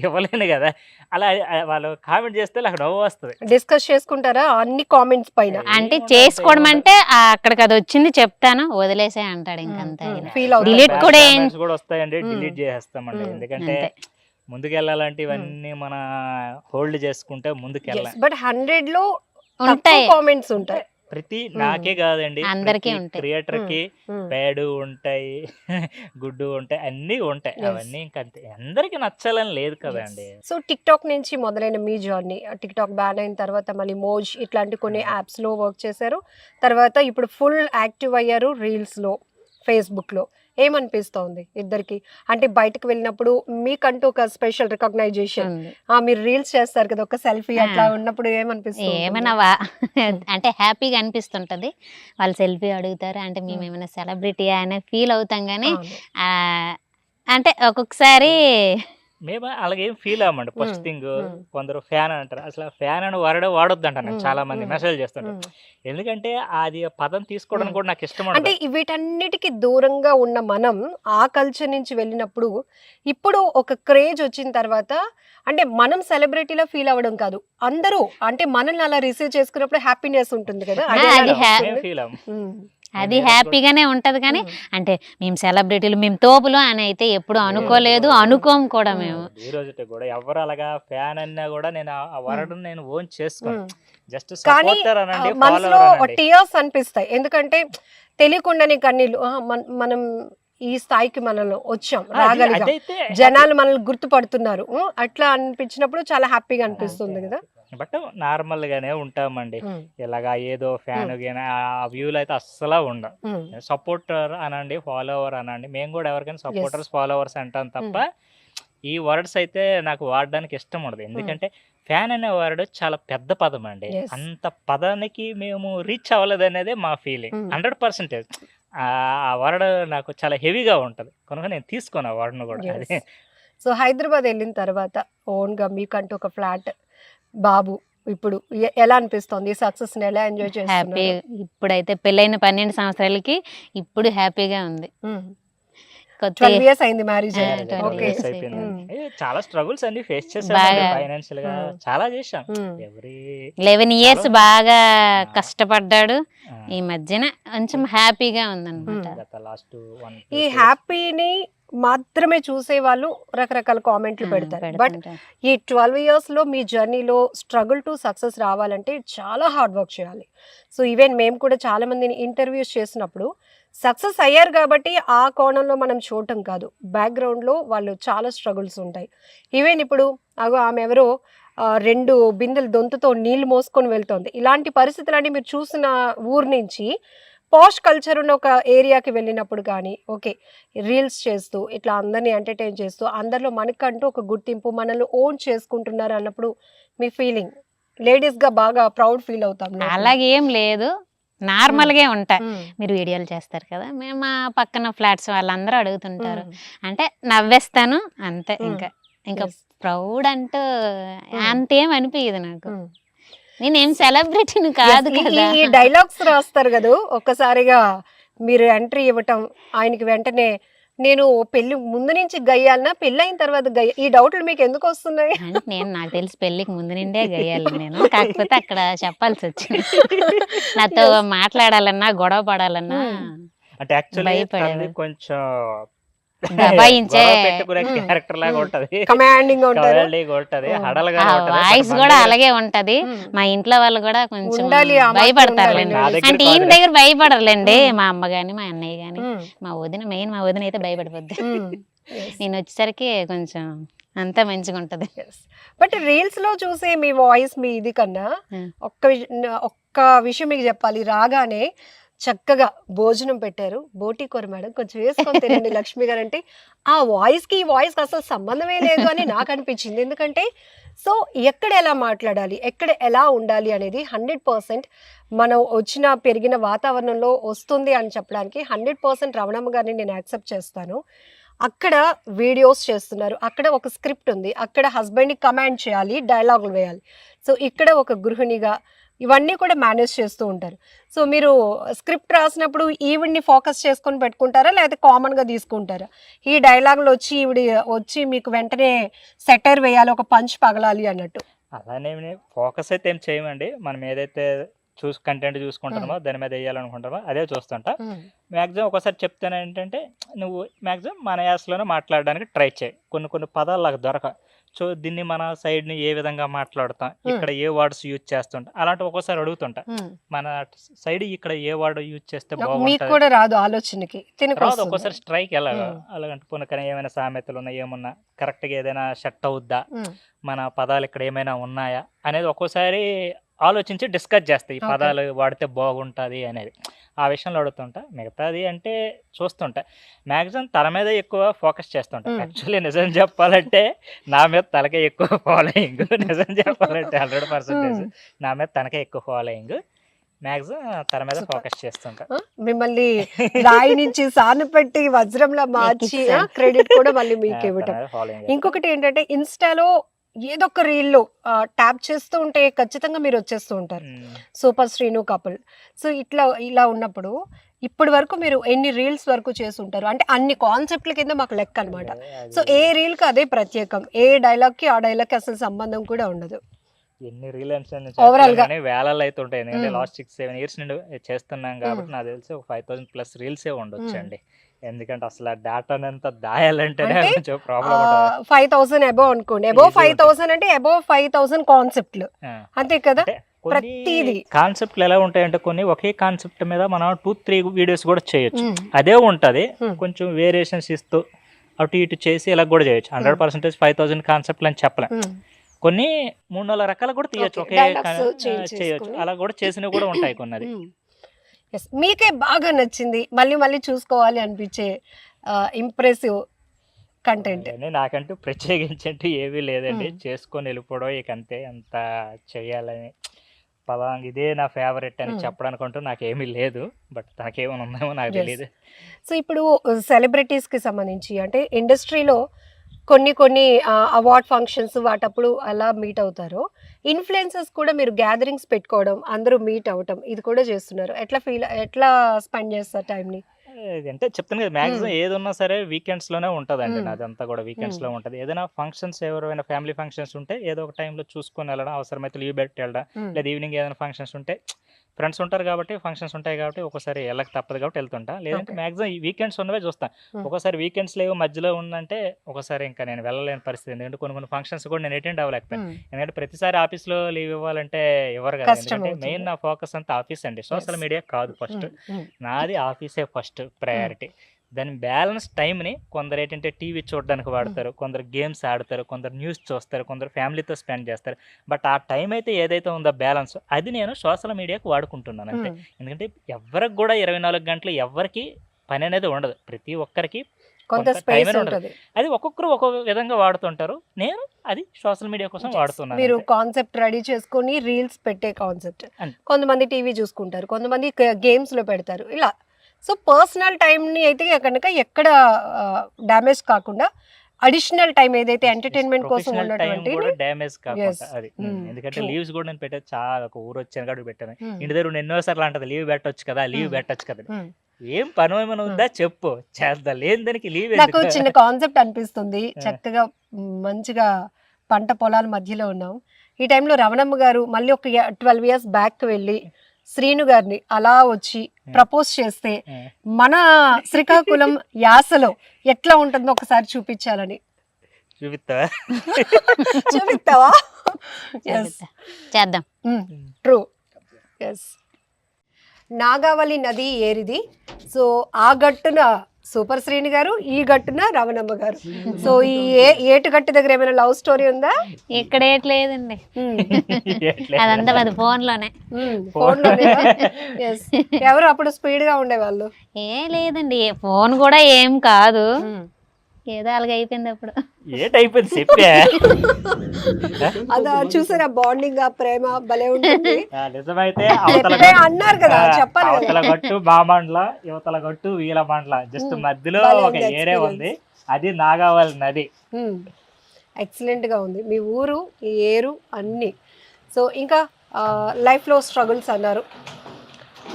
ఇవ్వలేను కదా. అలా వాళ్ళు కామెంట్ చేస్తే నాకు నవ్వు వస్తుంది. డిస్కస్ చేసుకుంటారా అన్ని కామెంట్స్ పైన? అంటే చేసుకోవడం అంటే అక్కడికి అది వచ్చింది చెప్తాను వదిలేసే అంటాడు, ఇంకంతా. డిలీట్ కూడా వస్తాయండి, డిలీట్ చేసేస్తామండి. ఎందుకంటే ముందుకెళ్ళాలంటే ఇవన్నీ మన హోల్డ్ చేసుకుంటే ముందుకెళ్ళాలి. బట్ 100లో ఉంటాయి కామెంట్స్ ఉంటాయి. ప్రతి నాకే కాదండి, అందరికీ ఉంటాయి. క్రియేటర్ కి ఉమ్. బ్యాడ్ ఉంటాయి, గుడ్డు ఉంటాయి, అన్నీ ఉంటాయి. Yes. అవన్నీ ఇంకా అంతే, అందరికి నచ్చాలని లేదు కదండి. సో టిక్ టాక్ నుంచి మొదలైన మీ జర్నీ, టిక్ టాక్ బ్యాన్ అయిన తర్వాత మళ్ళీ మోజ్ ఇట్లాంటి కొన్ని యాప్స్ లో వర్క్ చేశారు, తర్వాత ఇప్పుడు ఫుల్ యాక్టివ్ అయ్యారు రీల్స్ లో, ఫేస్బుక్ లో. ఏమనిపిస్తోంది ఇద్దరికి? అంటే బయటకు వెళ్ళినప్పుడు మీకంటూ ఒక స్పెషల్ రికగ్నైజేషన్, ఉంది. మీరు రీల్స్ చేస్తారు కదా, ఒక సెల్ఫీ ఆ. అట్లా ఉన్నప్పుడు ఏమనిపిస్తుంది? ఏమైనా అంటే హ్యాపీగా అనిపిస్తుంటది. వాళ్ళు సెల్ఫీ అడుగుతారు అంటే మేము ఏమైనా సెలబ్రిటీ అనే ఫీల్ అవుతాం కానీ ఆ, అంటే ఒక్కొక్కసారి మేము అలాగేం ఫీల్ అవ్వమండి. First thing, Hmm. కొందరు ఫ్యాన్ అంటారు, అసలు ఫ్యాన్ అని వాడొద్దు అంటారు నాకు Hmm. చాలా మంది Hmm. మెసేజ్ చేస్తుంటారు. ఎందుకంటే అది ఆ పదం తీసుకోవడానికి కూడా నాకు ఇష్టం అంటే ఉండదు. వీటన్నిటికి దూరంగా ఉన్న మనం ఆ కల్చర్ నుంచి వెళ్ళినప్పుడు ఇప్పుడు ఒక క్రేజ్ వచ్చిన తర్వాత అంటే మనం సెలబ్రిటీలో ఫీల్ అవ్వడం కాదు, అందరూ అంటే మనల్ని అలా రిసీవ్ చేసుకున్నప్పుడు హ్యాపీనెస్ ఉంటుంది కదా, అది ఫీల్ అవ్వం. అది హ్యాపీగానే ఉంటది కానీ అంటే మేము సెలబ్రిటీలు మేము తోపులు అని అయితే ఎప్పుడు అనుకోలేదు, అనుకోం కూడా మేము. ఈ రోజు కూడా ఎవరు అలాగా ఫ్యాన్ అన్నా కూడా నేను ఆ వర్డ్ నేను ఓన్ చేసుకోను. జస్ట్ కానీ సపోర్టర్ అనండి, మనసులో ఫాలోవర్ అనండి. టీయర్స్ అనిపిస్తాయి, ఎందుకంటే తెలియకుండానే కన్నీళ్ళు. మనం ఈ స్థాయికి మనం వచ్చాం, రాగలిగాం, అదైతే జనాలు మనల్ని గుర్తుపడుతున్నారు, అట్లా అనిపించినప్పుడు చాలా హ్యాపీగా అనిపిస్తుంది కదా. బట్ నార్మల్ గానే ఉంటామండి. ఇలాగా ఏదో ఫ్యాన్ ఆ వ్యూలు అయితే అస్సలు ఉండవు. సపోర్టర్ అనండి, ఫాలోవర్ అనండి, మేము కూడా ఎవరికైనా సపోర్టర్స్ ఫాలోవర్స్ అంటాం తప్ప ఈ వర్డ్స్ అయితే నాకు వాడడానికి ఇష్టం ఉండదు. ఎందుకంటే ఫ్యాన్ అనే వర్డ్ చాలా పెద్ద పదం అండి. Yes. అంత పదానికి మేము రీచ్ అవ్వలేదు అనేది మా ఫీలింగ్. 100% ఆ వర్డ్ నాకు చాలా హెవీగా ఉంటది కనుక నేను తీసుకోను ఆ వర్డ్ను కూడా. అదే సో హైదరాబాద్ వెళ్ళిన తర్వాత ఓన్ గా మీకంటూ ఒక ఫ్లాట్, బాబు, ఇప్పుడు ఎలా అనిపిస్తుంది? సక్సెస్ ని ఎలా ఎంజాయ్ హ్యాపీ. చేస్తున్నారు? ఇప్పుడైతే పెళ్ళైన 12 సంవత్సరాలకి ఇప్పుడు హ్యాపీగా ఉంది. కొత్త 12 years అయింది మ్యారేజ్. 12 ఓకే. years అయిపోయిందండి. చాలా స్ట్రగుల్స్ అన్ని ఫేస్ చేసాం, బాగా. ఫైనాన్షియల్ గా చాలా చేసాం. ఎవరి 11 years చాలా- బాగా కష్టపడ్డాడు. ఆ, ఈ మధ్యన కొంచెం హ్యాపీగా ఉందన్నమాట. గత లాస్ట్ ఈ హ్యాపీని మాత్రమే చూసే వాళ్ళు రకరకాల కామెంట్లు పెడతారు, బట్ ఈ 12 years లో మీ జర్నీలో స్ట్రగుల్ టు సక్సెస్ రావాలంటే చాలా హార్డ్ వర్క్ చేయాలి. సో ఈవెన్ మేము కూడా చాలా మందిని ఇంటర్వ్యూస్ చేసినప్పుడు సక్సెస్ అయ్యారు కాబట్టి ఆ కోణంలో మనం చూడటం కాదు, బ్యాక్గ్రౌండ్లో వాళ్ళు చాలా స్ట్రగుల్స్ ఉంటాయి. ఈవెన్ ఇప్పుడు ఆమె ఎవరో 2 బిందెలు దొంతుతో నీళ్లు మోసుకొని వెళ్తోంది. ఇలాంటి పరిస్థితులన్నీ మీరు చూసిన ఊరు నుంచి పాష్ కల్చర్ ఉన్న ఒక ఏరియాకి వెళ్ళినప్పుడు కానీ, ఓకే, రీల్స్ చేస్తూ ఇట్లా అందరినీ ఎంటర్టైన్ చేస్తూ అందరిలో మనకంటూ ఒక గుర్తింపు, మనల్ని ఓన్ చేసుకుంటున్నారు అన్నప్పుడు మీ ఫీలింగ్? లేడీస్గా బాగా ప్రౌడ్ ఫీల్ అవుతాం. అలాగేం లేదు, నార్మల్గా ఉంటా. మీరు వీడియోలు చేస్తారు కదా, మేము మా పక్కన ఫ్లాట్స్ వాళ్ళందరూ అడుగుతుంటారు అంటే నవ్వేస్తాను అంతే. ఇంకా ప్రౌడ్ అంటూ అంతేం అనిపించదు నాకు. నేనేం సెలబ్రిటీని కాదు కదా. ఈ డైలాగ్స్ రాస్తారు కదా, ఒక్కసారిగా మీరు ఎంట్రీ ఇవ్వటం, ఆయనకి వెంటనే నేను పెళ్లి ముందు నుంచి గయ్యాలనా పెళ్లి అయిన తర్వాత ఈ డౌట్లు మీకు ఎందుకు వస్తున్నాయి? అంటే నాకు తెలిసి పెళ్లికి ముందు నిండే గయ్యాలి నేను, కాకపోతే అక్కడ చెప్పాల్సి వచ్చింది. నాతో మాట్లాడాలన్నా గొడవ పడాలన్నా అంటే యాక్చువల్లీ భయపడేది. కొంచెం దబాయించే పెట్టుకునే క్యారెక్టర్ లాగా ఉంటది, కమాండింగ్ ఉంటారు, కవలిగా ఉంటది, హడలుగా ఉంటది. వాయిస్ కూడా అలాగే ఉంటది. మా ఇంట్లో వాళ్ళు కూడా కొంచెం ఉండాలి, ఆ మాత్రం భయపడతారులేండి. ఉండాలి. నా అంటే దగ్గర ఈయన దగ్గర భయపడరులేండి, మా అమ్మ గాని మా అన్నయ్య గాని మా వదిన, మెయిన్ మా వదిన అయితే భయపడిపోద్ది. నేను వచ్చేసరికి కొంచెం అంతా మంచిగా ఉంటది. బట్ రీల్స్ లో చూసే మీ వాయిస్, మీ ఇది కన్నా ఒక్క విషయం మీకు చెప్పాలి. రాగానే చక్కగా భోజనం పెట్టారు, బోటి కూర మేడం కొంచెం వేసుకొని తినండి లక్ష్మి గారు అంటే, ఆ వాయిస్ కి ఈ వాయిస్ అసలు సంబంధమే లేదు అని నాకు అనిపించింది. ఎందుకంటే సో ఎక్కడ ఎలా మాట్లాడాలి, ఎక్కడ ఎలా ఉండాలి అనేది 100% మనం వచ్చిన పెరిగిన వాతావరణంలో వస్తుంది అని చెప్పడానికి 100% రమణమ్మ గారిని నేను యాక్సెప్ట్ చేస్తాను. అక్కడ వీడియోస్ చేస్తున్నారు, అక్కడ ఒక స్క్రిప్ట్ ఉంది, అక్కడ హస్బెండ్ని కమాండ్ చేయాలి, డైలాగులు వేయాలి. సో ఇక్కడ ఒక గృహిణిగా ఇవన్నీ కూడా మేనేజ్ చేస్తూ ఉంటారు. సో మీరు స్క్రిప్ట్ రాసినప్పుడు ఈవిడ్ని ఫోకస్ చేసుకొని పెట్టుకుంటారా, లేకపోతే కామన్గా తీసుకుంటారా? ఈ డైలాగులు వచ్చి ఈవిడ వచ్చి మీకు వెంటనే సెటర్ వేయాలి, ఒక పంచ్ పగలాలి అన్నట్టు? అలానే ఫోకస్ అయితే ఏం చేయమండి. మనం ఏదైతే కంటెంట్ చూసుకుంటామో దాని మీద వేయాలనుకుంటామో అదే చూస్తుంటా. మ్యాక్సిమం ఒకసారి చెప్తాను ఏంటంటే, నువ్వు మ్యాక్సిమం మన యాసలోనే మాట్లాడడానికి ట్రై చేయి. కొన్ని పదాలు నాకు దొరక సో దీన్ని మన సైడ్ ని ఏ విధంగా మాట్లాడతాం, ఇక్కడ ఏ వర్డ్స్ యూజ్ చేస్తుంటాం, అలాంటి ఒక్కోసారి అడుగుతుంటా. మన సైడ్ ఇక్కడ ఏ వర్డ్ యూజ్ చేస్తే మీకు బాగుంటుంది, కూడా రాదు ఆలోచనకి తినకు రాదు. వస్తుంది. ఒక్కోసారి స్ట్రైక్ ఎలాగా అలాగంటే పునకన ఏమైనా సామెతలు ఉన్నా ఏమున్నా కరెక్ట్ గా ఏదైనా సెట్ అవుద్దా, మన పదాలు ఇక్కడ ఏమైనా ఉన్నాయా అనేది ఒక్కోసారి ఆలోచించి డిస్కస్ చేస్తా. ఈ పదాలు వాడితే బాగుంటుంది అనేది ఆ విషయంలో అడుగుతుంటా. మిగతాది అంటే చూస్తుంటా. మ్యాక్సిమం తన మీద ఎక్కువ ఫోకస్ చేస్తుంటా. యాక్చువల్లీ నిజం చెప్పాలంటే నా మీద తనకే ఎక్కువ ఫాలోయింగ్. నిజం చెప్పాలంటే 100% నా మీద తనకే ఎక్కువ ఫాలోయింగ్. మ్యాక్సిమం తన మీద ఫోకస్ చేస్తుంటా. మిమ్మల్ని రాయి నుంచి సాను పెట్టి వజ్రంలా మార్చి క్రెడిట్ కూడా మళ్ళీ మీకు ఇవ్వటం. ఫాలోయింగ్ ఇంకొకటి ఏంటంటే ఇన్స్టాలో ఏదో ఒక రీల్లో ట్యాప్ చేస్తూ ఉంటే ఖచ్చితంగా మీరు వచ్చేస్తూ ఉంటారు, సూపర్ శ్రీను కపుల్. సో ఇలా ఉన్నప్పుడు ఇప్పటి వరకు మీరు ఎన్ని రీల్స్ వరకు చేసి ఉంటారు? అంటే అన్ని కాన్సెప్ట్ల కింద మాకు లెక్క అనమాట. సో ఏ రీల్ కి అదే ప్రత్యేకం, ఏ డైలాగ్ కి ఆ డైలాగ్ కి అసలు సంబంధం కూడా ఉండదు. ఎన్ని రీల్స్ Overall గా. వేలలో అయితే ఉంటాయి. ఎందుకంటే లాస్ట్ 6-7 years నుండి చేస్తున్నాం కాబట్టి నాకు తెలిసి ఒక 5000+ రీల్సే ఉండొచ్చు అండి. ఎందుకంటే అసలు ఆ డేటాని అంతా దాయాలంటేనే అంటే, కొంచెం ప్రాబ్లం ఉంటుంది. 5000 అబోవ్ అనుకోండి, అబోవ్ 5000 అంటే అబోవ్ 5000 కాన్సెప్ట్లు, అంతే కదా? ప్రతిదీ కాన్సెప్ట్లు ఎలా ఉంటాయంటే కొన్ని ఒకే కాన్సెప్ట్ మీద మనం 2-3 వీడియోస్ కూడా చేయొచ్చు. అదే ఉంటది, కొంచెం వేరియేషన్స్ ఇస్తూ అటు ఇటు చేసి ఇలా కూడా చేయొచ్చు. 100% 5000 కాన్సెప్ట్లు అని చెప్పలేం. కొన్ని 3-4 రకాలు కూడా తీయొచ్చు, ఒకే చేయొచ్చు. అలా కూడా చేసినవి కూడా ఉంటాయి కొన్ని. మీకే బాగా నచ్చింది, మళ్ళీ మళ్ళీ చూసుకోవాలి అనిపించే ఇంప్రెసివ్ కంటెంట్? నాకంటూ ప్రత్యేకించంటూ ఏమీ లేదండి. చేసుకొని వెళ్ళిపోవడం ఇక అంతే. అంత చెయ్యాలని పలాంగ్ ఇదే నా ఫేవరెట్ అని చెప్పడానికి అంటూ నాకేమీ లేదు. బట్ తనకేమైనా ఉందేమో నాకు తెలియదు. సో ఇప్పుడు సెలబ్రిటీస్కి సంబంధించి అంటే ఇండస్ట్రీలో కొన్ని అవార్డ్ ఫంక్షన్స్ వాటప్పుడు అలా మీట్ అవుతారు. ఇన్ఫ్లుయెన్సర్స్ కూడా మీరు గ్యాదరింగ్స్ పెట్టుకోవడం, అందరూ మీట్ అవ్వటం, ఇది కూడా చేస్తున్నారు. ఎట్లా స్పెండ్ చేస్తారు టైంని? అంటే చెప్తాను కదా, మ్యాక్సిమం ఏది ఉన్నా సరే వీకెండ్స్ లోనే ఉంటుందండి. నాదంతా కూడా వీకెండ్స్ లో ఉంటుంది. ఏదైనా ఫంక్షన్స్, ఎవరైనా ఫ్యామిలీ ఫంక్షన్స్ ఉంటే ఏదో ఒక టైంలో చూసుకొని వెళ్ళడం, అవసరమైతే లీవ్ పెట్టి వెళ్ళడం, లేదా ఈవినింగ్ ఏదైనా ఫంక్షన్స్ ఉంటే ఫ్రెండ్స్ ఉంటారు కాబట్టి, ఫంక్షన్స్ ఉంటాయి కాబట్టి ఒకసారి వెళ్ళక తప్పదు కాబట్టి వెళ్తుంటా. లేదంటే మ్యాక్సిమం ఈ వీకెండ్స్ ఉన్నవే చూస్తాను. ఒకసారి వీకెండ్స్ లేవు మధ్యలో ఉందంటే ఒకసారి ఇంకా నేను వెళ్ళలేని పరిస్థితి. ఎందుకంటే కొన్ని ఫంక్షన్స్ కూడా నేను అటెండ్ అవ్వలేకపోయాను. ఎందుకంటే ప్రతిసారి ఆఫీస్లో లీవ్ ఇవ్వాలంటే ఎవరు కదా. ఎందుకంటే మెయిన్ నా ఫోకస్ అంతా ఆఫీస్ అండి, సోషల్ మీడియా కాదు. ఫస్ట్ నాది ఆఫీసే ఫస్ట్ ప్రయారిటీ. దాని బ్యాలెన్స్ టైంని కొందరు ఏంటంటే టీవీ చూడడానికి వాడతారు, కొందరు గేమ్స్ ఆడతారు, కొందరు న్యూస్ చూస్తారు, కొందరు ఫ్యామిలీతో స్పెండ్ చేస్తారు. బట్ ఆ టైం అయితే ఏదైతే ఉందో బ్యాలెన్స్, అది నేను సోషల్ మీడియాకు వాడుకుంటున్నాను అంతే. ఎందుకంటే ఎవరికి కూడా 24 గంటలు ఎవరికి పని అనేది ఉండదు. ప్రతి ఒక్కరికి కొంత స్పేస్ ఉంటుంది. అది ఒక్కొక్కరు ఒక్కొక్క విధంగా వాడుతుంటారు. నేను అది సోషల్ మీడియా కోసం వాడుతున్నాను. మీరు కాన్సెప్ట్ రెడీ చేసుకొని రీల్స్ పెట్టే కాన్సెప్ట్, కొంతమంది టీవీ చూసుకుంటారు, కొంతమంది గేమ్స్ లో పెడతారు, ఇలా. సో పర్సనల్ టైంని అయితే కనుక ఎక్కడ డ్యామేజ్ కాకుండా అడిషనల్ టైం ఏదైతే ఎంటర్టైన్మెంట్ కోసం ఉన్నటువంటి డ్యామేజ్ కాకుండా అది. ఎందుకంటే లీవ్స్ కూడా నేను పెట్టాను, చాలా ఒక ఊరు వచ్చాను కాబట్టి పెట్టాను. ఇంటి దగ్గర ఎన్నోసార్లు అంటది లీవ్ పెట్టొచ్చు కదా, లీవ్ పెట్టొచ్చు కదా. ఏం పని ఏమైనా ఉందా చెప్పు, చేద్దాం. లేని దానికి లీవ్. నాకు చిన్న కాన్సెప్ట్ అనిపిస్తుంది. చక్కగా మంచిగా పంట పొలాల మధ్యలో ఉన్నాం. ఈ టైంలో రమణమ్మ గారు మళ్ళీ ఒక 12 years బ్యాక్ వెళ్ళి శ్రీను గారిని అలా వచ్చి ప్రపోజ్ చేస్తే మన శ్రీకాకుళం యాసలో ఎట్లా ఉంటుందో ఒకసారి చూపించాలని. చూపిస్తావా? చేద్దాం. ట్రూ. ఎస్. నాగావళి నది ఏరిది. సో ఆ గట్టున సూపర్ శ్రీని గారు, ఈ గట్టున రమణమ్మ గారు. సో ఈ ఏటు గట్టు దగ్గర ఏమైనా లవ్ స్టోరీ ఉందా? ఇక్కడ ఏట్లేదండి, అదంతా అది ఫోన్లోనే. ఎవరు అప్పుడు స్పీడ్ గా ఉండేవాళ్ళు? ఏ లేదండి, ఫోన్ కూడా ఏం కాదు, ఏదో అలాగ అయిపోయింది. అప్పుడు ఏటైపోయింది చెప్పే. అదా చూసారా బాండింగ్, ఆ ప్రేమ భలే ఉంటుంది. నిజమైతే అన్నారు కదా, చెప్పాలి. అవతల గట్టు బామండ్ల, యువతల గట్టు వీల మండల, జస్ట్ మధ్యలో ఒక ఏరే ఉంది, అది నాగావళి నది. ఎక్సలెంట్ గా ఉంది మీ ఊరు, ఈ ఏరు అన్ని. సో ఇంకా లైఫ్ లో స్ట్రగుల్స్ అన్నారు,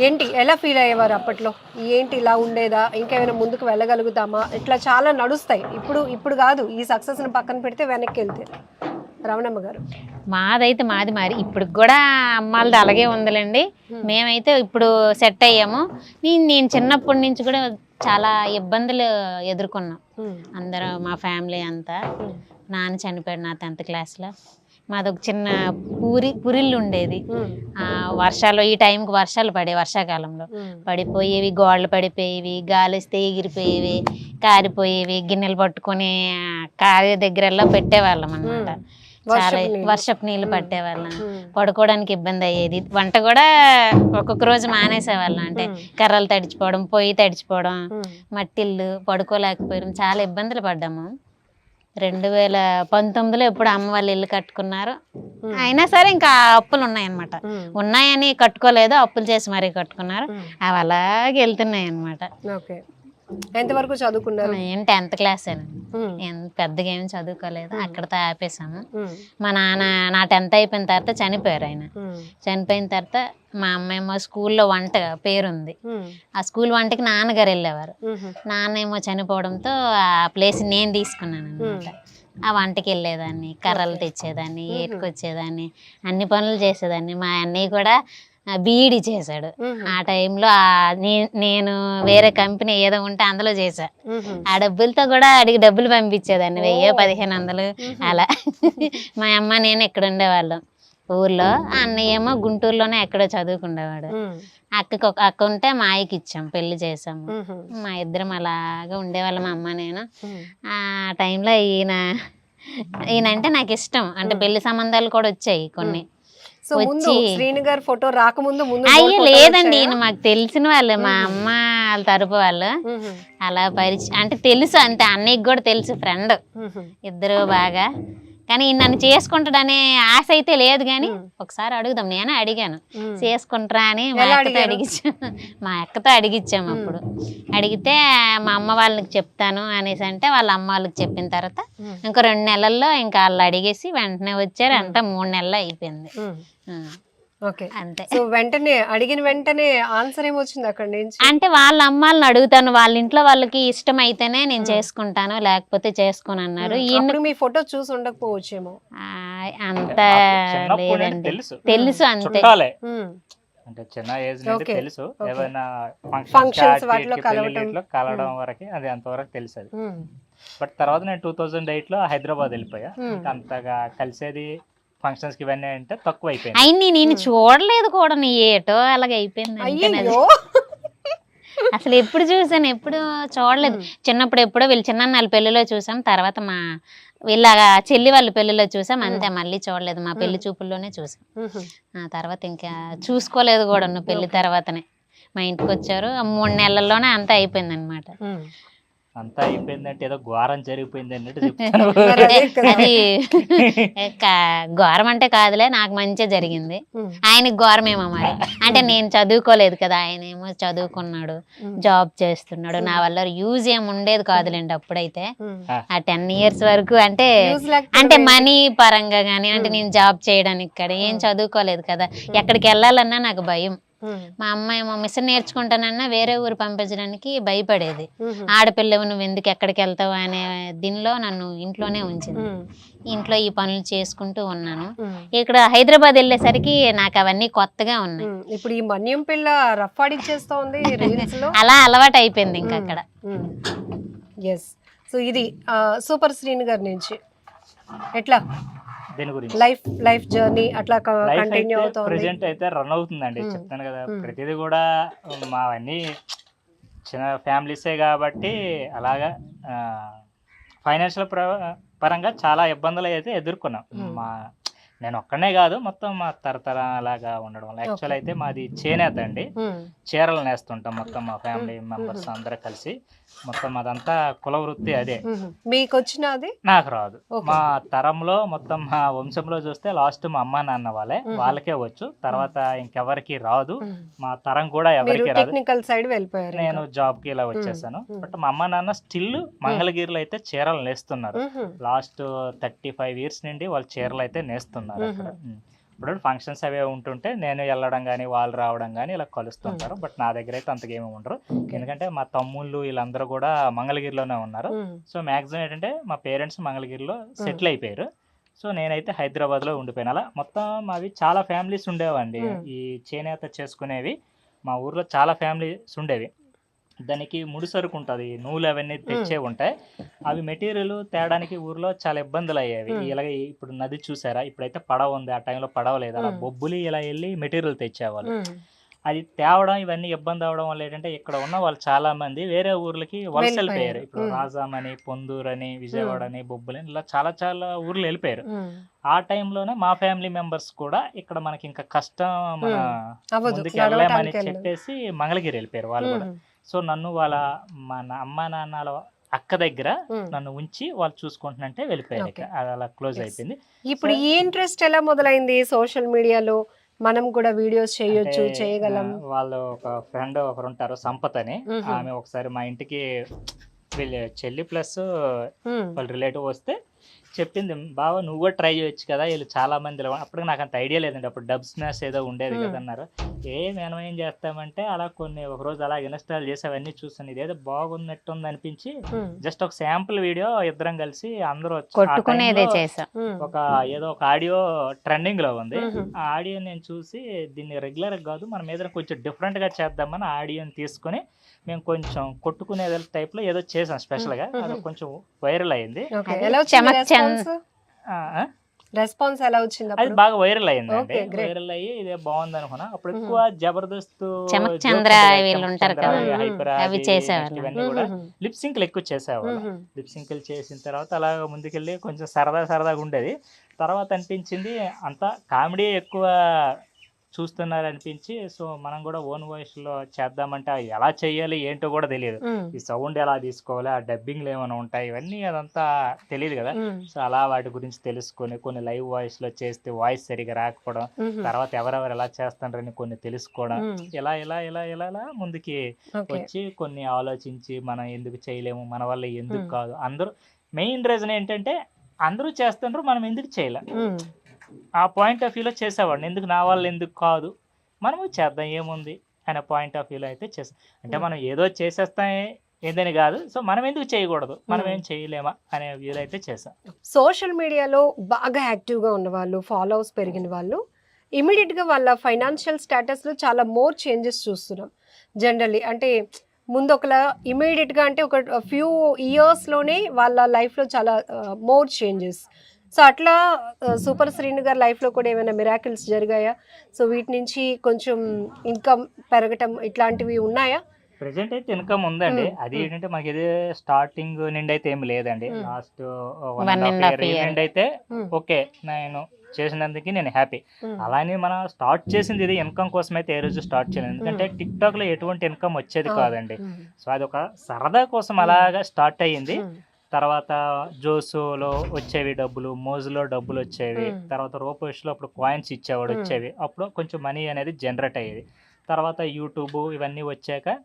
ఏంటి, ఎలా ఫీల్ అయ్యేవారు అప్పట్లో? ఏంటి ఇలా ఉండేదా, ఇంకేమైనా ముందుకు వెళ్ళగలుగుతామా? ఇట్లా చాలా నడుస్తాయి. ఇప్పుడు కాదు, ఈ సక్సెస్ని పక్కన పెడితే వెనక్కి వెళ్తే. రమణమ్మ గారు, మాది మరి ఇప్పుడు కూడా అమ్మాలది అలాగే ఉందిలేండి. మేమైతే ఇప్పుడు సెట్ అయ్యాము. నేను చిన్నప్పటి నుంచి కూడా చాలా ఇబ్బందులు ఎదుర్కొన్నాం అందరూ, మా ఫ్యామిలీ అంతా. నాన్న చనిపోయాడు నా 10th క్లాస్లో. మాదొక చిన్న పురిల్లు ఉండేది. వర్షాలు, ఈ టైంకి వర్షాలు పడే, వర్షాకాలంలో పడిపోయేవి, గోడలు పడిపోయేవి, గాలి వస్తే ఎగిరిపోయేవి, కారిపోయేవి. గిన్నెలు పట్టుకొని కారే దగ్గరలో పెట్టేవాళ్ళం అన్నమాట. చాలా వర్షపు నీళ్ళు పట్టేవాళ్ళం. పడుకోవడానికి ఇబ్బంది అయ్యేది. వంట కూడా ఒక్కొక్క రోజు మానేసేవాళ్ళం. అంటే కర్రలు తడిచిపోవడం, పొయ్యి తడిచిపోవడం, మట్టిల్లు, పడుకోలేకపోయాం. చాలా ఇబ్బందులు పడ్డాము. 2019లో ఎప్పుడు అమ్మ వాళ్ళు ఇల్లు కట్టుకున్నారు. అయినా సరే ఇంకా అప్పులు ఉన్నాయన్నమాట. ఉన్నాయని కట్టుకోలేదు, అప్పులు చేసి మరీ కట్టుకున్నారు. అవి అలాగే వెళ్తున్నాయి అన్నమాట. ఎంతవరకు చదువుకున్నారు? నేను 10th క్లాస్ పెద్దగా ఏమి చదువుకోలేదు, అక్కడతో ఆపేసాము. మా నాన్న నా 10th అయిపోయిన తర్వాత చనిపోయారు. ఆయన చనిపోయిన తర్వాత మా అమ్మ ఏమో స్కూల్లో వంట పేరుంది, ఆ స్కూల్ వంటకి నాన్నగారు వెళ్ళేవారు. నాన్న ఏమో చనిపోవడంతో ఆ ప్లేస్ నేను తీసుకున్నాను అనమాట. ఆ వంటకి వెళ్ళేదాన్ని, కర్రలు తెచ్చేదాన్ని, ఏటుకొచ్చేదాన్ని, అన్ని పనులు చేసేదాన్ని. మా అన్నయ్య కూడా బీఈడీ చేశాడు. ఆ టైంలో నేను వేరే కంపెనీ ఏదో ఉంటే అందులో చేశా. ఆ డబ్బులతో కూడా అడిగి డబ్బులు పంపించేదాన్ని, 1000-1500 అలా. మా అమ్మ నేను ఎక్కడ ఉండేవాళ్ళం ఊర్లో, అన్నయ్య ఏమో గుంటూరులోనే ఎక్కడో చదువుకుండేవాడు. అక్క ఉంటే మా ఆయనకి ఇచ్చాం, పెళ్లి చేసాము. మా ఇద్దరం అలాగా ఉండేవాళ్ళం, మా అమ్మ నేను. ఆ టైంలో ఈయన అంటే నాకు ఇష్టం. అంటే పెళ్లి సంబంధాలు కూడా వచ్చాయి కొన్ని. శ్రీను గారి ఫోటో రాకముందు అయ్యో లేదండి, ఈయన మాకు తెలిసిన వాళ్ళు, మా అమ్మ వాళ్ళ తరపు వాళ్ళు. అలా పరిచయం అంటే తెలుసు అంతే. అన్నయ్యకి కూడా తెలుసు, ఫ్రెండ్ ఇద్దరు బాగా. కానీ నన్ను చేసుకుంటాడనే ఆశ అయితే లేదు. కానీ ఒకసారి అడుగుదాం, నేను అడిగాను చేసుకుంటారా అని. మా అక్కతో అడిగిచ్చాము. అప్పుడు అడిగితే మా అమ్మ వాళ్ళకి చెప్తాను అనేసి అంటే, వాళ్ళ అమ్మ వాళ్ళకి చెప్పిన తర్వాత ఇంకో 2 నెలల్లో ఇంకా వాళ్ళు అడిగేసి వెంటనే వచ్చారు. అంతా 3 నెలలు అయిపోయింది అంతే. సో వెంటనే అడిగిన వెంటనే ఆన్సర్ ఏమొచ్చింది అక్కడి నుంచి? అంటే వాళ్ళ అమ్మాళ్ళని అడుగుతాను, వాళ్ళ ఇంట్లో వాళ్ళకి ఇష్టం అయితేనే నేను చేసుకుంటాను, లేకపోతే చేసుకోను అన్నారు. మీ ఫోటో చూసి ఉండకపోవచ్చేమో, అంత లేదండి, తెలుసు అంతే. అంటే చిన్న ఏజ్ నుండి తెలుసు, ఏమైనా ఫంక్షన్స్ వాటిలో కలవడం వరకు అది అంతవరకు తెలుసు అది. బట్ తర్వాత నేను 2008లో హైదరాబాద్ వెళ్ళిపోయా. అంతగా కలిసేది ఫంక్షన్స్ కి ఇవన్నీ అంటే తక్కువ అయిపోయింది. నేను చూడలేదు కూడా, నీ ఏటో అలాగ అయిపోయింది. అసలు ఎప్పుడు చూసాను, ఎప్పుడు చూడలేదు. చిన్నప్పుడు ఎప్పుడో వీళ్ళు చిన్న పెళ్లిలో చూసాం, తర్వాత మా వీళ్ళ చెల్లి వాళ్ళ పెళ్లిలో చూసాం, అంతే. మళ్ళీ చూడలేదు, మా పెళ్లి చూపుల్లోనే చూసాం. ఆ తర్వాత ఇంకా చూసుకోలేదు కూడా. పెళ్లి తర్వాతనే మా ఇంటికి వచ్చారు. 3 నెలల్లోనే అంతా అయిపోయింది అనమాట. అంతా అయిపోయిందంటే ఏదో ఘోరం జరిగిపోయింది అన్నట్టు చెప్తాను. అది ఘోరం అంటే కాదులే, నాకు మంచిగా జరిగింది. ఆయనకి ఘోరమేమో మరి. అంటే నేను చదువుకోలేదు కదా, ఆయన ఏమో చదువుకున్నాడు, జాబ్ చేస్తున్నాడు. నా వల్ల యూజ్ ఏమి ఉండేది కాదులేండి అప్పుడైతే. ఆ 10 years వరకు అంటే మనీ పరంగా గానీ, అంటే నేను జాబ్ చేయడానికి ఇక్కడ ఏం చదువుకోలేదు కదా, ఎక్కడికి వెళ్ళాలన్నా నాకు భయం. మా అమ్మ ఏమో మిషన్ నేర్చుకుంటానన్నా వేరే ఊరు పంపించడానికి భయపడేది. ఆడపిల్లవు నువ్వు ఎందుకు ఎక్కడికి వెళ్తావు అనే దీనిలో నన్ను ఇంట్లోనే ఉంచింది. ఇంట్లో ఈ పనులు చేసుకుంటూ ఉన్నాను. ఇక్కడ హైదరాబాద్ వెళ్ళేసరికి నాకు అవన్నీ కొత్తగా ఉన్నాయి. ఇప్పుడు ఈ మన్యం పిల్ల రఫ్ ఆడిచ్చేస్తోంది అలా అలవాటు అయిపోయింది ఇంకా అక్కడ. సో ఇది సూపర్ శ్రీను గారి నుంచి ఎట్లా దీని గురించి లైఫ్ జర్నీ అట్లా కంటిన్యూ అవుతుంది. ప్రెజెంట్ అయితే రన్ అవుతుందండి, చెప్తాను కదా. ప్రతిదీ కూడా మావన్నీ చిన్న ఫ్యామిలీసే కాబట్టి అలాగా ఫైనాన్షియల్ పరంగా చాలా ఇబ్బందులు అయితే ఎదుర్కొన్నాం. నేను ఒక్కనే కాదు, మొత్తం మా తరతరాలాగా ఉండడం వల్ల. యాక్చువల్ అయితే మాది చేనేత అండి, చీరలు నేస్తుంటాం మొత్తం మా ఫ్యామిలీ మెంబర్స్ అందరూ కలిసి. మొత్తం అదంతా కుల వృత్తి అదే. మీకు వచ్చినది? నాకు రాదు. మా తరంలో మొత్తం మా వంశంలో చూస్తే లాస్ట్ మా అమ్మ నాన్న వాళ్ళకే వచ్చు, తర్వాత ఇంకెవరికి రాదు. మా తరం కూడా ఎవరికి రాదు. టెక్నికల్ సైడ్ వెళ్ళిపోయారు. నేను జాబ్ కి ఇలా వచ్చేసాను. బట్ మా అమ్మ నాన్న స్టిల్ మంగళగిరిలో అయితే చీరలు నేస్తున్నారు. లాస్ట్ 35 years నుండి వాళ్ళు చీరలు అయితే నేస్తున్నారు. ఇప్పుడు ఫంక్షన్స్ అవే ఉంటుంటే నేను వెళ్ళడం కానీ వాళ్ళు రావడం కానీ ఇలా కలుస్తుంటారు. బట్ నా దగ్గర అయితే అంతకేమీ ఉండరు, ఎందుకంటే మా తమ్ముళ్ళు వీళ్ళందరూ కూడా మంగళగిరిలోనే ఉన్నారు. సో మ్యాక్సిమం ఏంటంటే మా పేరెంట్స్ మంగళగిరిలో సెటిల్ అయిపోయారు. సో నేనైతే హైదరాబాద్లో ఉండిపోయాను. అలా మొత్తం మావి చాలా ఫ్యామిలీస్ ఉండేవండి. ఈ చేనేత చేసుకునేవి మా ఊర్లో చాలా ఫ్యామిలీస్ ఉండేవి. దానికి ముడి సరుకు ఉంటుంది, నూలు అవన్నీ తెచ్చే ఉంటాయి. అవి మెటీరియల్ తేడానికి ఊర్లో చాలా ఇబ్బందులు అయ్యేవి. ఇలాగ ఇప్పుడు నది చూసారా, ఇప్పుడైతే పడవ ఉంది, ఆ టైంలో పడవ లేదు, అలా బొబ్బులి ఇలా వెళ్ళి మెటీరియల్ తెచ్చేవాళ్ళు. అది తేవడం ఇవన్నీ ఇబ్బంది అవడం వల్ల ఏంటంటే ఇక్కడ ఉన్న వాళ్ళు చాలా మంది వేరే ఊర్లకి వలస వెళ్ళిపోయారు. ఇప్పుడు రాజామని, పొందూరు అని, విజయవాడ అని, బొబ్బులని ఇలా చాలా చాలా ఊర్లు వెళ్ళిపోయారు. ఆ టైంలోనే మా ఫ్యామిలీ మెంబర్స్ కూడా ఇక్కడ మనకి ఇంకా కష్టం మన ముందుకు వెళ్ళామని చెప్పేసి మంగళగిరి వెళ్ళిపోయారు వాళ్ళు కూడా. సో నన్ను వాళ్ళ మన అమ్మ నాన్నల అక్క దగ్గర నన్ను ఉంచి వాళ్ళు చూసుకుంటున్నంటే వెళ్ళిపోయారు. అది అలా క్లోజ్ అయిపోయింది. ఇప్పుడు ఈ ఇంట్రెస్ట్ ఎలా మొదలైంది? సోషల్ మీడియాలో మనం కూడా వీడియోస్ చేయొచ్చు, చేయగలం. వాళ్ళు ఒక ఫ్రెండ్ ఒకరు ఉంటారు, సంపత్ అని. ఆమె ఒకసారి మా ఇంటికి వీళ్ళ చెల్లి ప్లస్ వాళ్ళ రిలేటివ్ వస్తే చెప్పింది, బావ నువ్వు కూడా ట్రై చేయొచ్చు కదా, వీళ్ళు చాలా మంది. అప్పుడు నాకు అంత ఐడియా లేదండి, అప్పుడు డబ్ స్మాష్ ఏదో ఉండేది కదా అన్నారు. మనం ఏం చేస్తామంటే అలా కొన్ని ఒక రోజు అలా ఇన్స్టాల్ చేసి అవన్నీ చూసాను, ఇదేదో బాగున్నట్టుంది అనిపించి జస్ట్ ఒక శాంపుల్ వీడియో ఇద్దరం కలిసి అందరూ ఒక ఏదో ఒక ఆడియో ట్రెండింగ్ లో ఉంది. ఆ ఆడియో నేను చూసి దీన్ని రెగ్యులర్ కాదు మనం ఏదైనా కొంచెం డిఫరెంట్ గా చేద్దామని ఆడియోని తీసుకొని మేము కొంచెం కొట్టుకునే టైప్ లో ఏదో చేసాం స్పెషల్ గా. అది కొంచెం వైరల్ అయింది. రెస్పాన్స్ ఎలా వచ్చింది? అది బాగా వైరల్ అయింది అండి. వైరల్ అయ్యి ఇదే బాగుంది అనుకున్నా. అప్పుడు ఎక్కువ జబర్దస్త్, ఇవన్నీ కూడా లిప్ సింక్లు ఎక్కువ చేసేవాళ్ళు. లిప్ సింక్లు చేసిన తర్వాత అలా ముందుకెళ్ళి కొంచెం సరదాగా ఉండేది. తర్వాత అనిపించింది అంతా కామెడీ ఎక్కువ చూస్తున్నారు అనిపించి, సో మనం కూడా ఓన్ వాయిస్ లో చేద్దామంటే ఎలా చెయ్యాలి ఏంటో కూడా తెలియదు. ఈ సౌండ్ ఎలా తీసుకోవాలి, ఆ డబ్బింగ్లు ఏమైనా ఉంటాయి, ఇవన్నీ అదంతా తెలియదు కదా. సో అలా వాటి గురించి తెలుసుకొని కొన్ని లైవ్ వాయిస్ లో చేస్తే వాయిస్ సరిగా రాకపోవడం, తర్వాత ఎవరెవరు ఎలా చేస్తారని కొన్ని తెలుసుకోవడం, ఇలా ఇలా ఇలా ఇలా ఇలా ముందుకి వచ్చి కొన్ని ఆలోచించి మనం ఎందుకు చేయలేము, మన వల్ల ఎందుకు కాదు. అందరూ మెయిన్ రీజన్ ఏంటంటే అందరూ చేస్తుండ్రు, మనం ఎందుకు చేయలేం. ఆ పాయింట్ ఆఫ్ వ్యూలో చేసేవాడిని, ఎందుకు నా వాళ్ళు ఎందుకు కాదు, మనము చేద్దాం ఏముంది అనే పాయింట్ ఆఫ్ వ్యూలో అయితే చేస్తాం. అంటే మనం ఏదో చేసేస్తాం ఏదని కాదు, సో మనం ఎందుకు చేయకూడదు, మనం ఏం చేయలేమా అనే వ్యూలో అయితే చేసాం. సోషల్ మీడియాలో బాగా యాక్టివ్గా ఉన్న వాళ్ళు, ఫాలోవర్స్ పెరిగిన వాళ్ళు ఇమీడియట్గా వాళ్ళ ఫైనాన్షియల్ స్టేటస్లో చాలా మోర్ చేంజెస్ చూస్తున్నాం జనరల్లీ. అంటే ముందు ఒకలా ఇమీడియట్గా అంటే ఒక ఫ్యూ ఇయర్స్లోనే వాళ్ళ లైఫ్లో చాలా మోర్ చేంజెస్. సో అట్లా సూపర్ శ్రీను గారి లైఫ్లో కూడా ఏమైనా మిరాకిల్స్ జరిగాయా? సో వీటి నుంచి కొంచెం ఇన్కమ్ పెరగటం ఇట్లాంటివి ఉన్నాయా? ప్రెసెంట్ అయితే ఇన్కమ్ ఉందండి. అది ఏంటంటే మాకు ఇది స్టార్టింగ్ నుండి అయితే ఏమి లేదండి. లాస్ట్ 1.5 year నుండి అయితే ఓకే, నేను చేసినందుకు నేను హ్యాపీ. అలానే మనం స్టార్ట్ చేసింది ఇది ఇన్కమ్ కోసం అయితే ఏ రోజు స్టార్ట్ చేయలేదు, ఎందుకంటే టిక్ టాక్ లో ఎటువంటి ఇన్కమ్ వచ్చేది కాదండి. సో అది ఒక సరదా కోసం అలాగా స్టార్ట్ అయ్యింది. తర్వాత జోసులో వచ్చేవి డబ్బులు, మోజులో డబ్బులు వచ్చేవి, తర్వాత రూపాయిస్లో అప్పుడు కాయిన్స్ ఇచ్చేవాడు వచ్చేవి, అప్పుడు కొంచెం మనీ అనేది జనరేట్ అయ్యేది. తర్వాత యూట్యూబ్ ఇవన్నీ వచ్చాక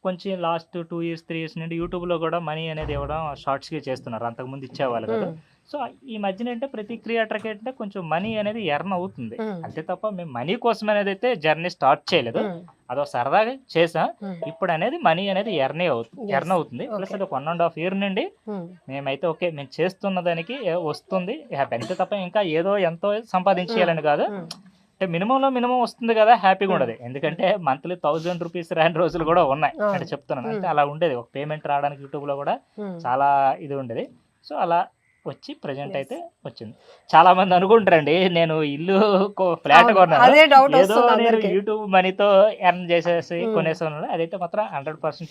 కొంచెం లాస్ట్ 2 years 3 years నుండి యూట్యూబ్లో కూడా మనీ అనేది ఇవ్వడం షార్ట్స్కి చేస్తున్నారు, అంతకుముందు ఇచ్చేవాళ్ళు కదా. సో ఈ మధ్యన అంటే ప్రతి క్రియేటర్కి అంటే కొంచెం మనీ అనేది ఎర్న్ అవుతుంది, అంతే తప్ప మేము మనీ కోసం అనేది అయితే జర్నీ స్టార్ట్ చేయలేదు. అదో సరదాగా చేసాం. ఇప్పుడు అనేది మనీ అనేది ఎర్న్ అవుతుంది. ప్లస్ అది 1.5 year నుండి మేమైతే ఓకే మేము చేస్తున్న దానికి వస్తుంది హ్యాపీ, అంతే తప్ప ఇంకా ఏదో ఎంతో సంపాదించేయాలని కాదు. అంటే మినిమం వస్తుంది కదా, హ్యాపీగా ఉండదు. ఎందుకంటే మంత్లీ 1000 rupees రాని రోజులు కూడా ఉన్నాయి అంటే చెప్తున్నాను. అంటే అలా ఉండేది, ఒక పేమెంట్ రావడానికి యూట్యూబ్లో కూడా చాలా ఇది ఉండేది. సో అలా వచ్చి ప్రెజెంట్ అయితే వచ్చింది. చాలా మంది అనుకుంటారండి నేను ఇల్లు ఫ్లాట్ కొన్నాను ఏదో నేను యూట్యూబ్ మనీతో ఎర్న్ చేసేసి కొనేసాను, అదైతే మాత్రం 100%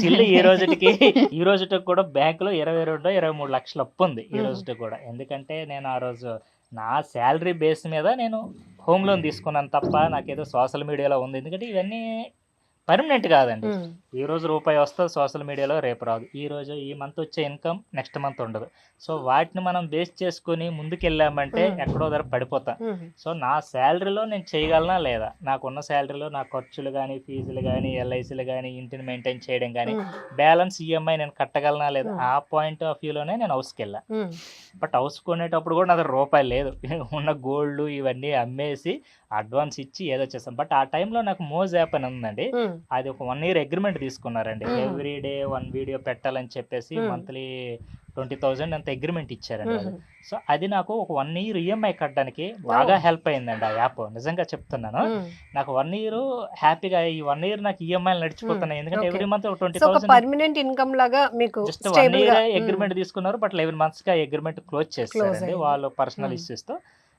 ఇల్లు ఈ రోజుకి కూడా బ్యాంకులో 22-23 లక్షలు అప్పు ఉంది ఈ రోజుకి కూడా. ఎందుకంటే నేను ఆ రోజు నా శాలరీ బేస్ మీద నేను హోమ్ లోన్ తీసుకున్నాను తప్ప నాకేదో సోషల్ మీడియాలో ఉంది. ఎందుకంటే ఇవన్నీ పర్మనెంట్ కాదండి. ఈ రోజు రూపాయి వస్తుంది సోషల్ మీడియాలో, రేపు రాదు. ఈ మంత్ వచ్చే ఇన్కమ్ నెక్స్ట్ మంత్ ఉండదు. సో వాటిని మనం బేస్ చేసుకుని ముందుకెళ్ళామంటే ఎక్కడో ధర పడిపోతాం. సో నా శాలరీలో నేను చేయగలనా లేదా, నాకున్న శాలరీలో నా ఖర్చులు కానీ, ఫీజులు కానీ, ఎల్ఐసీలు కానీ, ఇంటిని మెయింటైన్ చేయడం కానీ, బ్యాలెన్స్ ఈఎంఐ నేను కట్టగలనా లేదా, ఆ పాయింట్ ఆఫ్ వ్యూలోనే నేను హౌస్కి వెళ్ళాను. బట్ హౌస్ కొనేటప్పుడు కూడా నా దగ్గర రూపాయలు లేదు, ఉన్న గోల్డ్ ఇవన్నీ అమ్మేసి అడ్వాన్స్ ఇచ్చి ఏదో చేస్తాం. బట్ ఆ టైంలో నాకు మోజ్ యాప్ అని ఉందండి, అది ఒక 1 year అగ్రిమెంట్ తీసుకున్నారండి. ఎవ్రీ డే 1 వీడియో పెట్టాలని చెప్పేసి మంత్లీ 20,000 అంత అగ్రిమెంట్ ఇచ్చారండి వాళ్ళు. సో అది నాకు ఒక 1 year ఈఎంఐ కట్టడానికి బాగా హెల్ప్ అయిందండి ఆ యాప్. నిజంగా చెప్తున్నాను, నాకు 1 year హ్యాపీగా, ఈ 1 year నాకు ఈఎంఐలు నడిచిపోతున్నాయి. ఎందుకంటే ఎవ్రీ మంత్ 20,000 పర్మనెంట్ ఇన్కమ్ లాగా మీకు జస్ట్ 1 year అగ్రిమెంట్ తీసుకున్నారు. బట్ 11 months గా అగ్రిమెంట్ క్లోజ్ చేస్తారండి వాళ్ళు పర్సనల్ ఇష్యూస్ తో.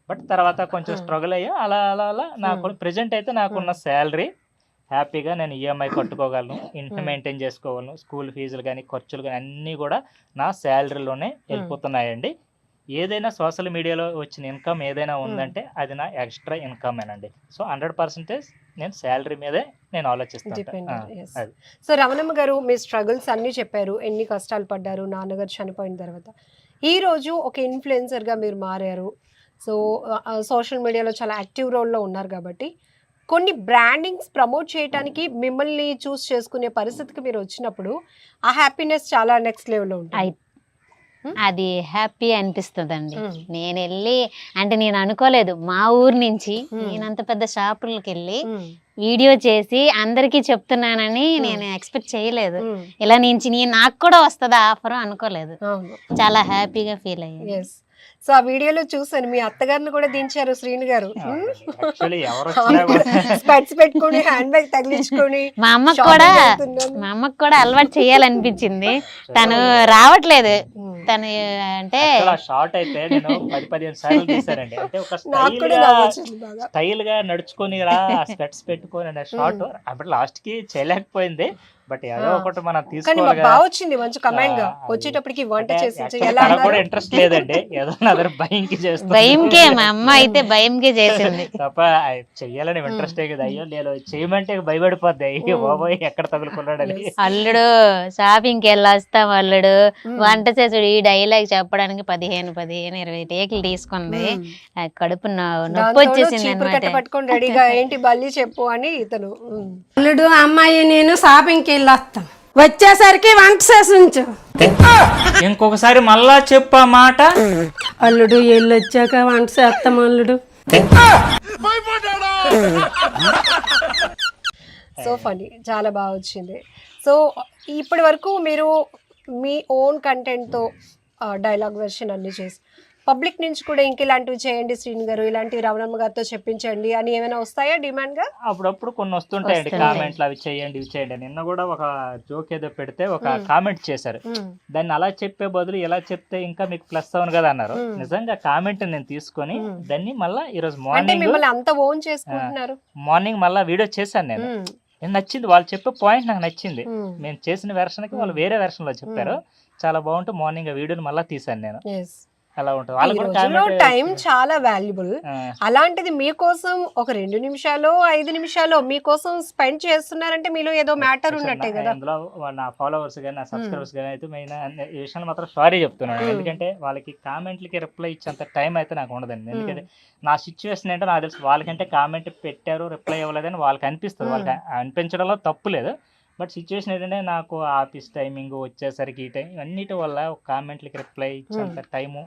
బట్ తర్వాత కొంచెం స్ట్రగుల్ అయ్యా. అలా అలా అలా నాకు ప్రెజెంట్ అయితే నాకున్న శాలరీ హ్యాపీగా నేను ఈఎంఐ కట్టుకోగలను, ఇంటి మెయింటైన్ చేసుకోగలను, స్కూల్ ఫీజులు కానీ ఖర్చులు కానీ అన్నీ కూడా నా శాలరీలోనే వెళ్ళిపోతున్నాయండి. ఏదైనా సోషల్ మీడియాలో వచ్చిన ఇన్కమ్ ఏదైనా ఉందంటే అది నా ఎక్స్ట్రా ఇన్కమేనండి. సో 100% నేను శాలరీ మీదే నేను ఆలోచిస్తాను. సో రమణమ్మ గారు, మీ స్ట్రగుల్స్ అన్నీ చెప్పారు, ఎన్ని కష్టాలు పడ్డారు నాన్నగారు చనిపోయిన తర్వాత. ఈ రోజు ఒక ఇన్ఫ్లుయెన్సర్గా మీరు మారారు. సో సోషల్ మీడియాలో చాలా యాక్టివ్ రోల్లో ఉన్నారు కాబట్టి కొన్ని బ్రాండింగ్స్ ప్రమోట్ చేయడానికి మిమ్మల్ని చూస్ చేసుకునే పరిస్థితికి మీరు వచ్చినప్పుడు ఆ హ్యాపీనెస్ చాలా నెక్స్ట్ లెవెల్లో ఉంటుంది. అది హ్యాపీ అనిపిస్తుందండి. నేను వెళ్ళి అంటే నేను అనుకోలేదు మా ఊరు నుంచి నేనంత పెద్ద షాపులకి వెళ్ళి వీడియో చేసి అందరికీ చెప్తున్నానని నేను ఎక్స్పెక్ట్ చేయలేదు. ఇలా నుంచి నాకు కూడా వస్తుందా ఆఫర్ అనుకోలేదు. చాలా హ్యాపీగా ఫీల్ అయ్యాను. సో ఆ వీడియోలో చూసాను మీ అత్తగారిని కూడా దించారు శ్రీను గారు. స్పెట్స్ పెట్టుకొని హ్యాండ్ బ్యాగ్ తగిలించుకొని మా అమ్మకు కూడా అలవాటు చేయాలనిపించింది. తను రావట్లేదు. తను అంటే షార్ట్ అయితే నేను 10-15 సార్లు తీసానండి. అంటే ఒక స్టైల్ గా నడుచుకొని రా స్పెట్స్ పెట్టుకొని షార్ట్. అప్పుడు లాస్ట్ కి చేయలేకపోయింది. బట్ ఏదో ఒకటి మనం తీసుకోవాలి. వచ్చింది మంచి కమెంట్ గా. వచ్చేటప్పటికి వంట చేసి కూడా ఇంట్రెస్ట్ లేదండి, ఏదో భయంకి చేస్తాను. భయంకే మా అమ్మ అయితే భయంకే చేసింది తప్ప చెయ్యాలని ఇంట్రెస్ట్ కదా. అయ్యో నేను చేయమంటే భయపడిపోద్ది, అయ్యో బాబోయ్ ఎక్కడ తగులుకున్నాడని. అల్లుడు షాపింగ్ కి వెళ్ళొస్తాం, అల్లుడు వంట చేసుడు ఈ డైలాగ్ చెప్పడానికి 15-20 టేకులు తీసుకుంది. కడుపు నొప్పి వచ్చేసింది అనమాట. పట్టుకొని రెడీగా ఏంటి బల్లి చెప్పు అని ఇతను. అల్లుడు అమ్మాయి నేను షాపింగ్కి వెళ్ళొస్తాం, వచ్చేసరికి వంట చేసి ఉంచు. ఇంకొకసారి మళ్ళా చెప్పు ఆ మాట. అల్లుడు వెళ్ళొచ్చాక వంట చేస్తాం అల్లుడు. సో ఫనీ, చాలా బాగా వచ్చింది. సో ఇప్పటి వరకు మీరు మీ ఓన్ కంటెంట్తో డైలాగ్ వెర్షన్ అన్ని చేసి పబ్లిక్ నుంచి కూడా ఇంక ఇలాంటివి చేయండి శ్రీను గారు, ఇలాంటివి రమణమ్మ గారితో చెప్పించండి అని ఏమైనా వస్తాయా డిమాండ్ గా? అప్పుడప్పుడు కొన్ని వస్తుంటాయండి కామెంట్లు, అవి చేయండి ఇవి చేయండి. నిన్న కూడా ఒక జోక్ ఏదో పెడితే ఒక కామెంట్ చేశారు, దాన్ని అలా చెప్పే బదులు ఇలా చెప్తే ఇంకా మీకు ప్లస్ అవును కదా అన్నారు. నిజంగా కామెంట్ నేను తీసుకొని దాన్ని మళ్ళీ ఈ రోజు మార్నింగ్ మళ్ళీ వీడియో చేశాను నేను. నచ్చింది, వాళ్ళు చెప్పే పాయింట్ నాకు నచ్చింది. మేము చేసిన వెర్షన్ కి వాళ్ళు వేరే వెర్షన్ లో చెప్పారు, చాలా బాగుంటుంది. మార్నింగ్ ఆ వీడియోని మళ్ళీ తీసాను నేను. అలా ఉంటుంది. టైం చాలా వాల్యుబుల్. అలాంటిది మీకోసం ఒక 2 నిమిషాలు 5 నిమిషాలు మీకోసం స్పెండ్ చేస్తున్నారంటే మీలో ఏదో మ్యాటర్ ఉన్నట్టే కదా. అందులో నా ఫాలోవర్స్ కానీ నా సబ్స్క్రైబర్స్ కానీ అయితే మెయిన్ ఈ విషయాలు మాత్రం సారీ చెప్తున్నాను. ఎందుకంటే వాళ్ళకి కామెంట్లకి రిప్లై ఇచ్చేంత టైం అయితే నాకు ఉండదండి. ఎందుకంటే నా సిచ్యువేషన్ ఏంటో నాకు తెలుసు. వాళ్ళకంటే కామెంట్ పెట్టారు రిప్లై ఇవ్వలేదని వాళ్ళకి అనిపిస్తుంది, వాళ్ళకి అనిపించడంలో తప్పు లేదు. బట్ సిచ్యువేషన్ ఏంటంటే నాకు ఆఫీస్ టైమింగ్ వచ్చేసరికి ఈ టైం అన్నిటి వల్ల కామెంట్లకి రిప్లై ఇచ్చేంత టైము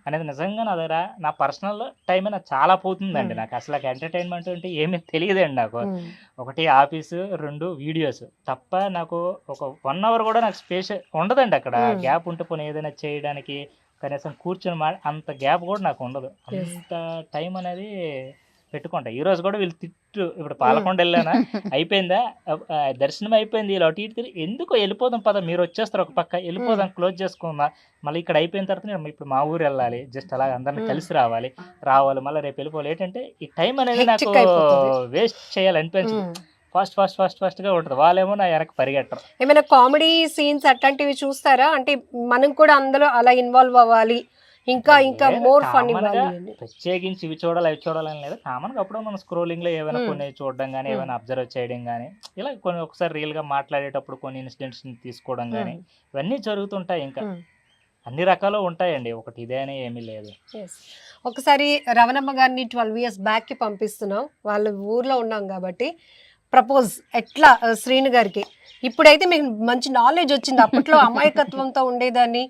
అనేది నిజంగా నా దగ్గర నా పర్సనల్ టైం నాకు చాలా పోతుందండి. నాకు అసలు ఎంటర్టైన్మెంట్ అంటే ఏమీ తెలియదండి నాకు. ఒకటి ఆఫీసు, 2 వీడియోస్ తప్ప నాకు ఒక 1 hour కూడా నాకు స్పేస్ ఉండదండి. అక్కడ గ్యాప్ ఉంటే పోనీ ఏదైనా చేయడానికి కనీసం కూర్చొని అంత గ్యాప్ కూడా నాకు ఉండదు. అంత టైం అనేది పెట్టుకుంటా. ఈ రోజు కూడా వీళ్ళు తిట్టు, ఇప్పుడు పాలకొండ వెళ్ళానా అయిపోయిందా దర్శనం అయిపోయింది, ఇలా అటు ఇటు తిరిగి ఎందుకో వెళ్ళిపోదాం పద, మీరు వచ్చేస్తారు ఒక పక్క వెళ్ళిపోదాం క్లోజ్ చేసుకుందాం, మళ్ళీ ఇక్కడ అయిపోయిన తర్వాత నేను ఇప్పుడు మా ఊరు వెళ్ళాలి, జస్ట్ అలా అందరిని కలిసి రావాలి మళ్ళీ రేపు వెళ్ళిపోవాలి. ఏంటంటే ఈ టైం అనేది నాకు వేస్ట్ చేయాలనిపించదు. ఫాస్ట్ గా ఉంటుంది. వాళ్ళేమో నా వెనక పరిగెట్టరు. ఏమైనా కామెడీ సీన్స్ అట్లాంటివి చూస్తారా? అంటే మనం కూడా అందులో అలా ఇన్వాల్వ్ అవ్వాలి, ఇంకా మోర్ ఫన్ ఇవ్వాలి. ప్రత్యేకించి ఇవి చూడాలి అవి చూడాలని లేదు. కామన్ గా అప్పుడు మనం స్క్రోలింగ్ లో ఏమైనా కొన్ని చూడడం కానీ ఏమైనా అబ్జర్వ్ చేయడం కానీ ఇలా కొన్ని ఒకసారి రియల్ గా మాట్లాడేటప్పుడు కొన్ని ఇన్సిడెంట్స్ తీసుకోవడం కానీ ఇవన్నీ జరుగుతుంటాయి. ఇంకా అన్ని రకాలు ఉంటాయండి, ఒకటి ఇదే అని ఏమీ లేదు. ఒకసారి రమణమ్మ గారిని 12 years బ్యాక్ కి పంపిస్తున్నాం, వాళ్ళ ఊర్లో ఉన్నాం కాబట్టి ప్రపోజ్ ఎట్లా శ్రీను గారికి. ఇప్పుడైతే మీకు మంచి నాలెడ్జ్ వచ్చింది. అప్పట్లో అమాయకత్వంతో ఉండేదాన్ని,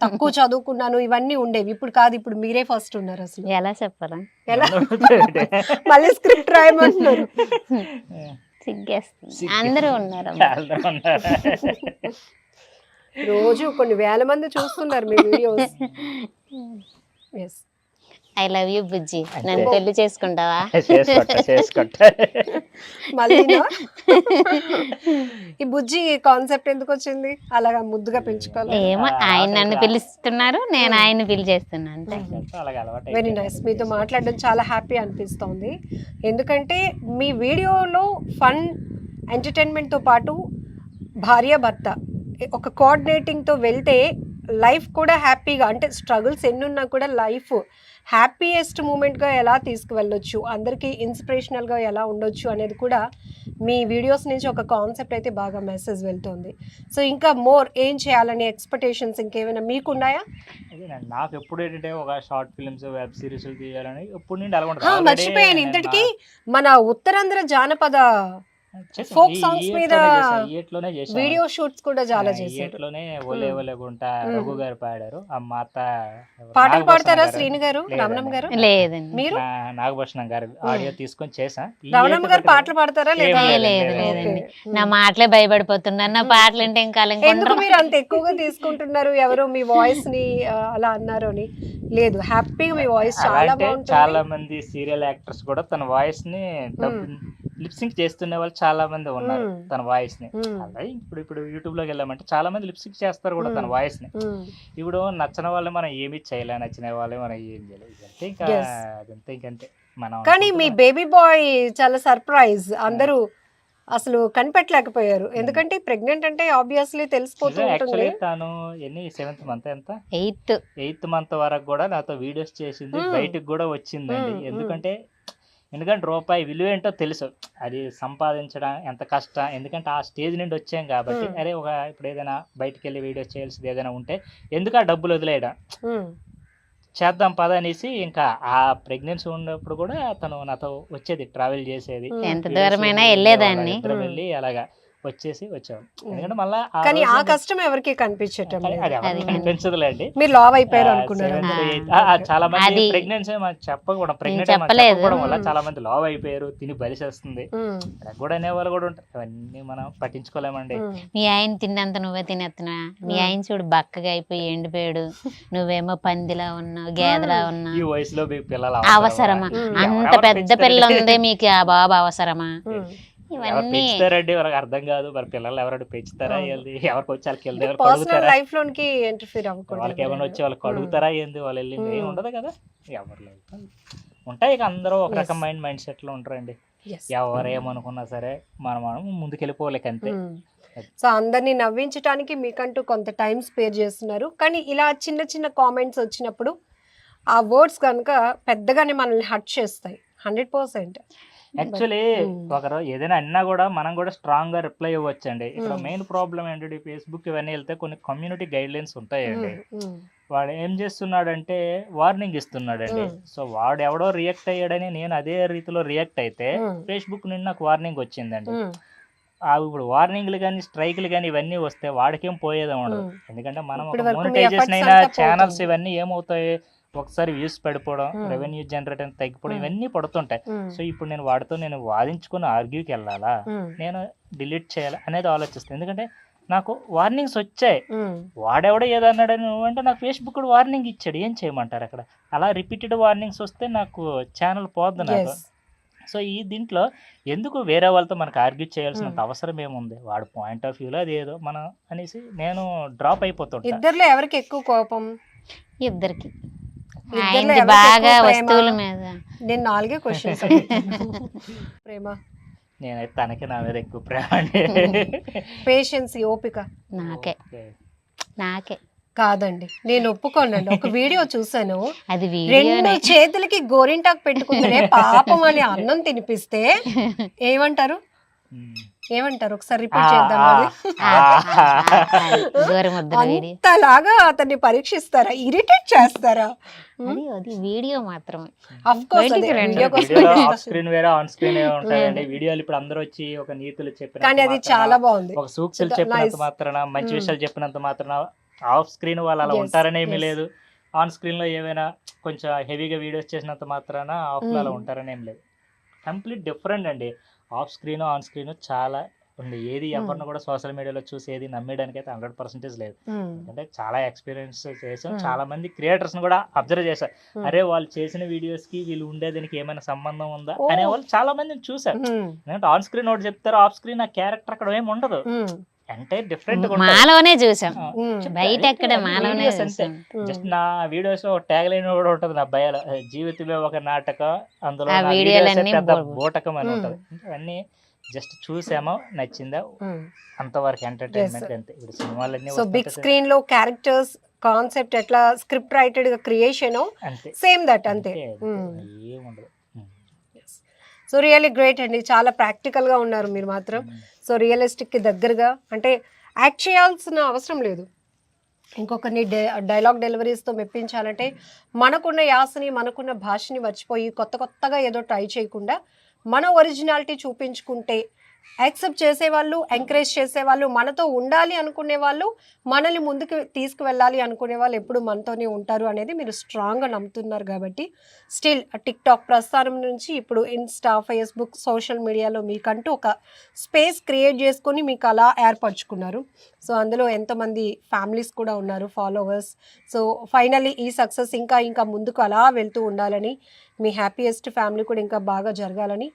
తక్కువ చదువుకున్నాను ఇవన్నీ ఉండేవి. ఇప్పుడు కాదు, ఇప్పుడు మీరే ఫస్ట్ ఉన్నారు. అసలు ఎలా చెప్పాలా? ఎలా మళ్ళీ స్క్రిప్ట్ రాయమంటున్నారు. సిగ్గేస్తుంది, అందరూ ఉన్నారు. రోజు కొన్ని వేల మంది చూస్తున్నారు మీ videos. Yes. I love you బుజ్జి, నన్ను పెళ్లి చేసుకుంటావా? చేసుకుంటా. మళ్ళీ ఈ బుజ్జి కాన్సెప్ట్ ఎందుకు వచ్చింది? అలాగా ముద్దుగా పెంచుకోవాలి. ఏమో, ఆయన నన్ను పిలుస్తున్నారు, నేను ఆయన్ని పిలి చేస్తున్నా అంతే. అలాగే అలవాటు వెరీ నైస్. మీతో మాట్లాడడం చాలా హ్యాపీ అనిపిస్తోంది. ఎందుకంటే మీ వీడియోలో ఫన్ ఎంటర్టైన్మెంట్తో పాటు భార్య భర్త ఒక కోఆర్డినేటింగ్తో వెళ్తే లైఫ్ కూడా హ్యాపీగా, అంటే స్ట్రగుల్స్ ఎన్నున్నా కూడా లైఫ్ హ్యాపీయెస్ట్ మూమెంట్గా ఎలా తీసుకువెళ్ళొచ్చు, అందరికీ ఇన్స్పిరేషనల్గా ఎలా ఉండొచ్చు అనేది కూడా మీ వీడియోస్ నుంచి ఒక కాన్సెప్ట్ అయితే బాగా మెసేజ్ వెళ్తుంది. సో ఇంకా మోర్ ఏం చేయాలనే ఎక్స్పెక్టేషన్స్ ఇంకేమైనా మీకు ఉన్నాయా? నాకు ఎప్పుడు ఏంటంటే ఒక షార్ట్ ఫిల్మ్స్, వెబ్ సిరీస్లు తీయాలని ఎప్పుడు నుండి అలా మర్చిపోయాను, ఇంతటికి మన ఉత్తరాంధ్ర జానపద ఫోక్ సాంగ్స్ మీద వీడియో షూట్స్ కూడా చాలా చేశారు. ఒలే ఒలే గుంట రఘు గారు పాడారు. ఆ మాత పాటలు పాడతారా శ్రీను గారు, రమణమ్మ గారు? లేదండి. మీరు నాగభూషణం గారు ఆడియో తీసుకొని చేసా. రమణమ్మ గారు పాటలు పాడతారా? లేదా? లేదు లేదండి, నా మాటలే భయపడిపోతున్నారు. నా పాటలు అంటే ఇంకా ఎందుకు మీరు అంత ఎక్కువగా తీసుకుంటున్నారు? ఎవరో మీ వాయిస్ ని అలా అన్నారు అని? లేదు, హ్యాపీగా మీ వాయిస్ చాలా బాగుంటుంది. చాలా మంది సీరియల్ యాక్టర్స్ కూడా తన వాయిస్ ని లిప్సింక్ చేస్తున్న వాళ్ళు చాలా మంది ఉన్నారు తన వాయిస్ ని. అలాగే ఇప్పుడు యూట్యూబ్ లోకి వెళ్ళామంటే చాలా మంది లిప్సింక్ చేస్తారు కూడా తన వాయిస్ ని. ఇప్పుడు నచ్చిన వాళ్ళు మనం ఏమి చేయలే, నచ్చిన వాళ్ళు మనం ఏం చేయలేదు. ఇదంతే, ఇంకా అదంతే, ఇంకంతే మనం. కానీ మీ బేబీ బాయ్ చాలా సర్ప్రైజ్, అందరూ అసలు కనిపెట్టలేకపోయారు. ఎందుకంటే ప్రెగ్నెంట్ అంటే ఆబ్వియస్లీ తెలిసిపోతూ ఉంటుంది. తను ఎన్ని 7th మంత్ ఎంత 8th మంత్ వరకు కూడా నాతో వీడియోస్ చేసింది, బయటకు కూడా వచ్చిందండి. ఎందుకంటే రూపాయి విలువ ఏంటో తెలుసు, అది సంపాదించడం ఎంత కష్టం. ఎందుకంటే ఆ స్టేజ్ నుండి వచ్చాం కాబట్టి, అరే ఇప్పుడు ఏదైనా బయటకు వెళ్ళి వీడియోస్ చేయాల్సింది ఏదైనా ఉంటే ఎందుకు ఆ డబ్బులు వదిలేయడం, చేద్దాం పద అనేసి. ఇంకా ఆ ప్రెగ్నెన్సీ ఉన్నప్పుడు కూడా తను నాతో వచ్చేది, ట్రావెల్ చేసేది, ఎంత దూరమైనా వెళ్ళేదాన్ని. వెళ్ళి అలాగా వచ్చాం. ఎందుకంటే మళ్ళీ కానీ ఆ కష్టం ఎవరికి కనిపించటం కనిపించదులేండి. మీరు లావ్ అయిపోయారు అనుకున్నారు. చాలా మంది ప్రెగ్నెన్సీ చెప్పకూడదు, ప్రెగ్నెంట్ చెప్పకపోవడం వల్ల చాలా మంది లావ్ అయిపోయారు, తిని బలిసేస్తుంది కూడా అనేవాళ్ళు కూడా ఉంటారు. అవన్నీ మనం పట్టించుకోలేమండి. మీ ఆయన తిన్నంత నువ్వే తినేస్తున్నా, మీ ఆయన చూడు బక్కగా అయిపోయి ఎండిపోయాడు, నువ్వేమో పందిలా ఉన్నావు, గేదెలా ఉన్నావు. ఈ వయసులో మీకు పిల్లలు అవసరమా? అంత పెద్ద పిల్ల ఉంది మీకు, ఆ బాబు అవసరమా? ఇవన్నీ పెంచుతారండి, వాళ్ళకి అర్థం కాదు. మరి పిల్లలు ఎవరైనా పెంచుతారా, ఎవరికి వచ్చి వాళ్ళకి వెళ్ళి పర్సనల్ లైఫ్ లోకి ఇంటర్ఫీర్ అవ్వకూడదు. వాళ్ళకి ఏమైనా వచ్చి వాళ్ళకి అడుగుతారా ఏంది, వాళ్ళు వెళ్ళింది ఏమి ఉండదు కదా. ఎవరు లైఫ్ ఉంటాయి, ఇక అందరూ ఒక రకమైన మైండ్ సెట్ లో ఉంటారండి. ఎవరు ఏమనుకున్నా సరే మనం ముందుకెళ్ళిపోలేక అంతే. సో అందరినీ నవ్వించడానికి మీకంటూ కొంత టైం స్పేర్ చేస్తున్నారు. కానీ ఇలా చిన్న చిన్న కామెంట్స్ వచ్చినప్పుడు ఆ వర్డ్స్ కనుక పెద్దగానే మనల్ని హర్ట్ చేస్తాయి 100%. యాక్చువల్లీ ఒకరు ఏదైనా అన్నా కూడా మనం కూడా స్ట్రాంగ్ గా రిప్లై ఇవ్వచ్చండి. ఇక్కడ మెయిన్ ప్రాబ్లం ఏంటంటే ఫేస్బుక్ ఇవన్నీ వెళ్తే కొన్ని కమ్యూనిటీ గైడ్ లైన్స్ ఉంటాయండి. వాడు ఏం చేస్తున్నాడంటే వార్నింగ్ ఇస్తున్నాడండి. సో వాడు ఎవడో రియాక్ట్ అయ్యాడని నేను అదే రీతిలో రియాక్ట్ అయితే ఫేస్బుక్ నుండి నాకు వార్నింగ్ వచ్చిందండి. ఇప్పుడు వార్నింగ్లు కానీ స్ట్రైక్లు కానీ ఇవన్నీ వస్తే వాడికేం పోయేదే ఉండదు. ఎందుకంటే మనం మోనిటైజేషన్ అయిన ఛానల్స్ ఇవన్నీ ఏమవుతాయి, ఒకసారి వ్యూస్ పడిపోవడం, రెవెన్యూ జనరేట్ తగ్గిపోవడం, ఇవన్నీ పడుతుంటాయి. సో ఇప్పుడు నేను వాడితో వాదించుకుని ఆర్గ్యూకి వెళ్ళాలా, నేను డిలీట్ చేయాలా అనేది ఆలోచిస్తాను. ఎందుకంటే నాకు వార్నింగ్స్ వచ్చాయి. వాడెవడో ఏదన్నాడని అంటే నాకు ఫేస్బుక్ కూడా వార్నింగ్ ఇచ్చాడు, ఏం చేయమంటారు అక్కడ. అలా రిపీటెడ్ వార్నింగ్స్ వస్తే నాకు ఛానల్ పోద్ది నాకు. సో దీంట్లో ఎందుకు వేరే వాళ్ళతో మనకు ఆర్గ్యూ చేయాల్సినంత అవసరం ఏముంది, వాడు పాయింట్ ఆఫ్ వ్యూలో అది ఏదో మనం అనేసి నేను డ్రాప్ అయిపోతుంటా. ఇద్దరిలో ఎవరికి ఎక్కువ కోపం? ఇద్దరికి. బాగా వస్తువుల మీద. నేను 4 క్వశ్చన్స్. ప్రేమ? నేనైతే తనకి నా మీద ఎక్కువ ప్రేమ అండి. పేషెన్స్, ఓపిక? నాకే కాదండి, నేను ఒప్పుకోనండి. ఒక వీడియో చూసాను, అది 2 చేతులకి గోరింటాకు పెట్టుకుంటేనే పాపం అని అన్నం తినిపిస్తే ఏమంటారు ఒకసారి రిపీట్ చేద్దాం. అంతలాగా అతన్ని పరీక్షిస్తారా, ఇరిటేట్ చేస్తారా? అది వీడియో మాత్రమే. ఆఫ్ కోర్స్ ఆఫ్ స్క్రీన్ వేరే ఆన్ స్క్రీన్ ఉంటాయండి. వీడియోలు ఇప్పుడు అందరూ వచ్చి ఒక నీతులు చెప్పిన, కానీ అది చాలా బాగుంది. ఒక సూక్తులు చెప్పినంత మాత్రాన, మంచి విషయాలు చెప్పినంత మాత్రాన ఆఫ్ స్క్రీన్ వాళ్ళు అలా ఉంటారని ఏమీ లేదు. ఆన్ స్క్రీన్ లో ఏమైనా కొంచెం హెవీగా వీడియోస్ చేసినంత మాత్రాన ఆఫ్ లో అలా ఉంటారని ఏం లేదు. కంప్లీట్ డిఫరెంట్ అండి. ఆఫ్ స్క్రీన్ ఆన్ స్క్రీన్ చాలా ఏది ఎవరిని కూడా సోషల్ మీడియాలో చూసి ఏది నమ్మేయడానికి అయితే 100% లేదు. ఎందుకంటే చాలా ఎక్స్పీరియన్స్ చేసాం, చాలా మంది క్రియేటర్స్ కూడా అబ్జర్వ్ చేశారు. అరే వాళ్ళు చేసిన వీడియోస్ కి వీళ్ళు ఉండేదానికి ఏమైనా సంబంధం ఉందా అనే వాళ్ళు చాలా మందిని చూసారు. ఎందుకంటే ఆన్ స్క్రీన్ ఒకటి చెప్తారు, ఆఫ్ స్క్రీన్ ఆ క్యారెక్టర్ అక్కడ ఏమి ఉండదు, అంటే డిఫరెంట్ మాలోనే చూసాం, బయట ఎక్కడ మాలోనే చూసాం. జస్ట్ నా వీడియోస్ ట్యాగ్ లైన్ కూడా ఉంటది నా బయాలో, జీవితమే ఒక నాటకం, అందులో ఆ నా వీడియోలన్నీ videos పెద్ద బూటకం అని ఉంటది. అవన్నీ జస్ట్ చూసామో నచ్చిందా అంతవరకు ఎంటర్టైన్మెంట్ అంతే. ఇప్పుడు సినిమాలన్నీ సో బిగ్ వస్తుంటాయి స్క్రీన్ లో క్యారెక్టర్స్ కాన్సెప్ట్ ఎట్లా స్క్రిప్ట్ రైటెడ్ గా క్రియేషన్ అంతే, సేమ్ దట్ అంతే. ఏముండదు. సో రియల్లీ గ్రేట్ అండి, చాలా ప్రాక్టికల్ గా ఉన్నారు మీరు మాత్రం. సో రియలిస్టిక్ కి దగ్గరగా, అంటే యాక్ట్ చేయాల్సిన అవసరం లేదు, ఇంకొకరిని డైలాగ్ డెలివరీస్తో మెప్పించాలంటే మనకున్న యాసని మనకున్న భాషని మర్చిపోయి కొత్తగా ఏదో ట్రై చేయకుండా మన ఒరిజినాలిటీ చూపించుకుంటే యాక్సెప్ట్ చేసేవాళ్ళు, ఎంకరేజ్ చేసేవాళ్ళు, మనతో ఉండాలి అనుకునే వాళ్ళు, మనల్ని ముందుకు తీసుకువెళ్ళాలి అనుకునే వాళ్ళు ఎప్పుడు మనతోనే ఉంటారు అనేది మీరు స్ట్రాంగ్గా నమ్ముతున్నారు. కాబట్టి స్టిల్ టిక్ టాక్ ప్రస్థానం నుంచి ఇప్పుడు ఇన్స్టా, ఫేస్బుక్, సోషల్ మీడియాలో మీకంటూ ఒక స్పేస్ క్రియేట్ చేసుకొని మీకు అలా ఏర్పరచుకున్నారు. సో అందులో ఎంతోమంది ఫ్యామిలీస్ కూడా ఉన్నారు, ఫాలోవర్స్. సో ఫైనల్లీ ఈ సక్సెస్ ఇంకా ముందుకు అలా వెళ్తూ ఉండాలని, మీ హ్యాపీయెస్ట్ ఫ్యామిలీ కూడా ఇంకా బాగా జరగాలని.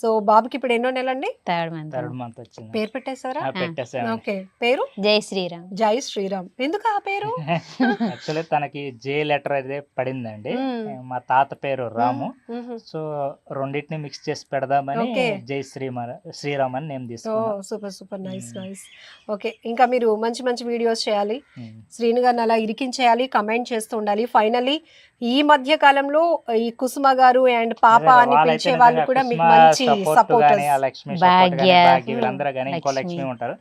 సో బాబుకి ఇప్పుడు ఎన్నో నెలండి? థర్డ్ థర్డ్ మంత్ వచ్చింది. పేరు పెట్టేశారా? పెట్టేసాను. ఓకే, పేరు జై శ్రీరామ్. జై శ్రీరామ్. ఎందుకు ఆ పేరు? యాక్చువల్లీ తనకి జే లెటర్ అయితే పడిందండి, మా తాత పేరు రాము, సో రెండింటిని మిక్స్ చేసి పెడదామని జై శ్రీరామ్ అని నేమ్ తీసుకున్నాను. Super nice. ఓకే, ఇంకా మీరు మంచి వీడియోస్ చేయాలి, శ్రీను గారిని అలా ఇరికించేయాలి, కమెంట్ చేస్తూ ఉండాలి. ఫైనల్లీ ఈ మధ్య కాలంలో ఈ కుసుమ గారు అండ్ పాప అని పిలిచే వాళ్ళు కూడా మీకు మంచి సపోర్ట్, వీళ్ళందరూ కానీ ఇంకో లక్ష్మి ఉంటారు,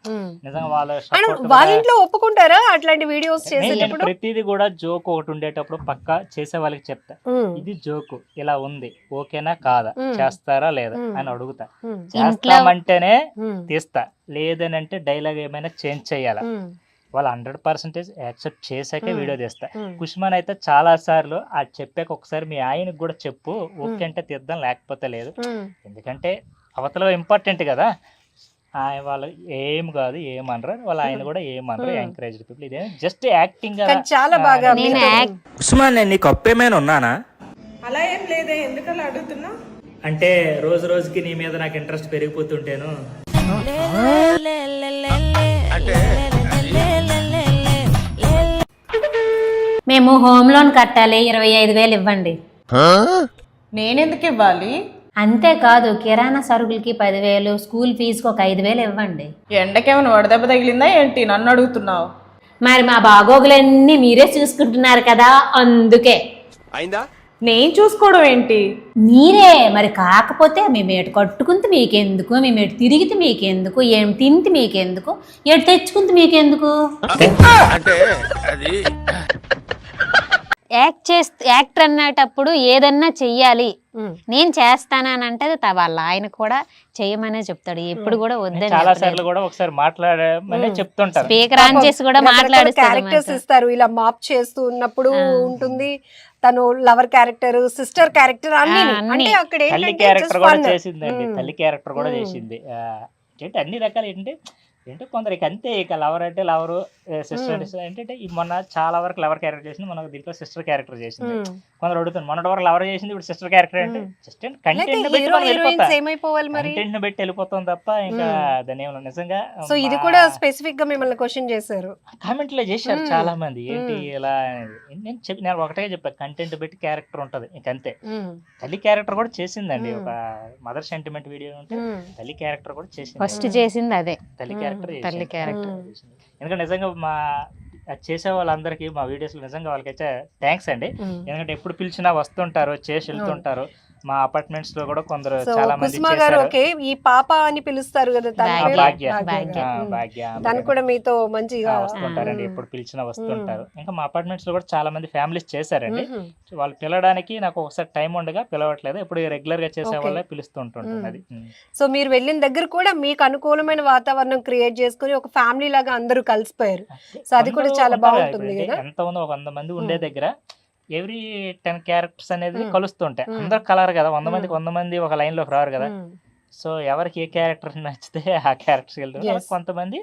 నిజంగా వాళ్ళ ఇంట్లో ఒప్పుకుంటారా అట్లాంటి వీడియోస్ చేసేటప్పుడు? ప్రతిదీ కూడా జోక్ ఒకటి ఉండేటప్పుడు పక్కా చేసే వాళ్ళకి చెప్తా, ఇది జోకు ఇలా ఉంది, ఓకేనా కాదా, చేస్తారా లేదా అని అడుగుతా. చేస్తామంటేనే తీస్తా, లేదనంటే డైలాగ్ ఏమైనా చేంజ్ చేయాలా, వాళ్ళు 100% యాక్సెప్ట్ చేశాకే వీడియో తీస్తా. కుష్మాన్ అయితే చాలా సార్లు అది చెప్పాక ఒకసారి మీ ఆయనకు కూడా చెప్పు, ఓకే అంటే తీద్దాం లేకపోతే లేదు, ఎందుకంటే అవతల ఇంపార్టెంట్ కదా. ఆయన వాళ్ళు ఏం కాదు ఏమనరు, వాళ్ళ ఆయన కూడా ఏమనరు, ఎంకరేజ్ పీపుల్. ఇదే జస్ట్ యాక్టింగ్ చాలా బాగా. కుష్మాన్ నేను నీకు అప్పేమైనా ఉన్నానా? అలా ఏం లేదే, ఎందుకు అలా అడుగుతున్నా? అంటే రోజు రోజుకి నీ మీద నాకు ఇంట్రెస్ట్ పెరిగిపోతుంటేను. మేము హోమ్ లోన్ కట్టాలి, 25,000 ఇవ్వండి. నేనెందుకు ఇవ్వాలి? అంతేకాదు కిరాణా సరుకులకి 10,000, స్కూల్ ఫీజుకి ఒక 5,000 ఇవ్వండి. ఎండకేమైనా వడదెబ్బ తగిలిందా ఏంటి? నన్ను అడుగుతున్నావు? మరి మా బాగోగులన్నీ మీరే చూసుకుంటున్నారు కదా, అందుకే. నేను చూసుకోవడం ఏంటి? మీరే మరి, కాకపోతే మేము ఎటు కట్టుకుంటే మీకెందుకు, మేము ఎటు తిరిగితే మీకెందుకు, ఏం తింటే మీకెందుకు, ఎటు తెచ్చుకుంటే మీకెందుకు. యాక్టర్ అన్నటప్పుడు ఏదన్నా చెయ్యాలి, నేను చేస్తానని అంటే వాళ్ళ ఆయన కూడా చెయ్యమనే చెప్తాడు, ఎప్పుడు కూడా వద్దని. చాలా సార్లు కూడా ఒకసారి మాట్లాడమని చెప్తుంటారు, స్పీకర్ ఆన్ చేసి కూడా క్యారెక్టర్స్ ఇస్తారు. ఇలా మాప్ చేస్తూ ఉన్నప్పుడు ఉంటుంది, తను లవర్ క్యారెక్టర్, సిస్టర్ క్యారెక్టర్, అన్ని. అంటే అక్కడ తల్లి క్యారెక్టర్ కూడా చేసిందండి, తల్లి క్యారెక్టర్ కూడా చేసింది. ఏంటి అన్ని రకాలు ఏంటంటే కొందరికి అంతే, ఇక లవర్ అంటే లవరు, సిస్టర్ ఏంటంటే మొన్న చాలా వరకు లవర్ క్యారెక్టర్ చేసింది, మనకు దీంట్లో సిస్టర్ క్యారెక్టర్ చేసింది. కొందరు అడుగుతుంది, మొన్నటి వరకు లవర్ చేసింది, ఇప్పుడు సిస్టర్ క్యారెక్టర్ అంటే జస్ట్ కంటెంట్ పెట్టి వెళ్ళిపోతాం తప్ప ఇంకా దాని ఏమన్నా నిజంగా. సో ఇది కూడా స్పెసిఫిక్ గా మిమ్మల్ని క్వశ్చన్ చేశారు, కామెంట్ లో చేశారు చాలా మంది, ఏంటి ఇలా. నేను ఒకటే చెప్పా, కంటెంట్ పెట్టి క్యారెక్టర్ ఉంటది ఇంకంతే. తల్లి క్యారెక్టర్ కూడా చేసిందండి, ఒక మదర్ సెంటిమెంట్ వీడియో ఉంటే తల్లి క్యారెక్టర్ కూడా చేసింది, ఫస్ట్ చేసింది అదే తల్లి క్యారెక్టర్. క్యారెక్టర్ ఎందుకంటే నిజంగా మా చేసే వాళ్ళందరికీ మా వీడియోస్ లో నిజంగా వాళ్ళకైతే థ్యాంక్స్ అండి, ఎందుకంటే ఎప్పుడు పిలిచినా వస్తుంటారు, చేసి వెళ్తుంటారు. మా అపార్ట్మెంట్స్ లో కూడా కొందరు చాలా మంది ఈ పాప అని పిలుస్తారు కదా, తను కూడా మీతో మంచిగా వస్తుంటారండి, ఎప్పుడు పిలిచినా వస్తుంటారు. ఇంకా మా అపార్ట్మెంట్స్ లో కూడా చాలా మంది ఫ్యామిలీస్ చేశారండి, వాళ్ళు పిలవడానికి నాకు ఒకసారి టైం ఉండగా పిలవట్లేదు, ఎప్పుడు రెగ్యులర్ గా చేసే వాళ్ళే పిలుస్తుంటుంటుంది అది. సో మీరు వెళ్ళిన దగ్గర కూడా మీకు అనుకూలమైన వాతావరణం క్రియేట్ చేసుకుని ఒక ఫ్యామిలీ లాగా అందరూ కలిసిపోయారు, సో అది కూడా చాలా బాగుంటుంది. ఎంత ఉందో 100 మంది ఉండే దగ్గర ఎవ్రీ 10 క్యారెక్టర్స్ అనేది కలుస్తుంటాయి, అందరు కలర్ కదా, 100 మందికి 100 మంది ఒక లైన్ లోకి రారు కదా. సో ఎవరికి ఏ క్యారెక్టర్ నచ్చితే ఆ క్యారెక్టర్కి వెళ్తారు. Yes. అలా కొంతమంది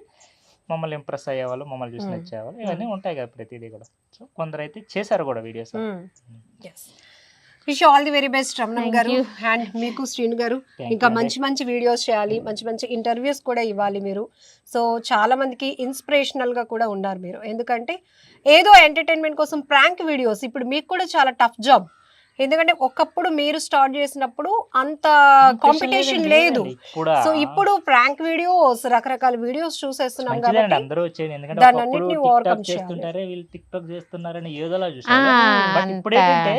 మమ్మల్ని ఇంప్రెస్ అయ్యేవాళ్ళు, మమ్మల్ని చూసి నచ్చేవాళ్ళు, ఇవన్నీ ఉంటాయి కదా ప్రతిదీ కూడా. సో కొందరు అయితే చేశారు కూడా videos. Wish all the very best Ramanam గారు అండ్ మీకు శ్రీను గారు. ఇంకా మంచి మంచి వీడియోస్ చేయాలి, మంచి మంచి ఇంటర్వ్యూస్ కూడా ఇవ్వాలి మీరు. సో చాలా మందికి ఇన్స్పిరేషనల్ గా కూడా ఉన్నారు మీరు. ఎందుకంటే ఏదో ఎంటర్టైన్మెంట్ కోసం ప్రాంక్ వీడియోస్ ఇప్పుడు మీకు కూడా చాలా టఫ్ జాబ్. ఎందుకంటే ఒకప్పుడు మీరు స్టార్ట్ చేసినప్పుడు అంత కాంపిటీషన్ లేదు. సో ఇప్పుడు ప్రాంక్ వీడియోస్, రకరకాల వీడియోస్ చూసేస్తున్నాం మంచిదండి కాబట్టి అందరూ వచ్చేది. ఎందుకంటే దాన్ని ఒకప్పుడు అన్నిటిని టిక్ overcome టాక్ చేయాలి. చేస్తుంటారే, వీళ్ళు టిక్ టాక్ చేస్తున్నారని ఏదోలా చూసారు. బట్ ఇప్పుడు అంతా. ఏంటంటే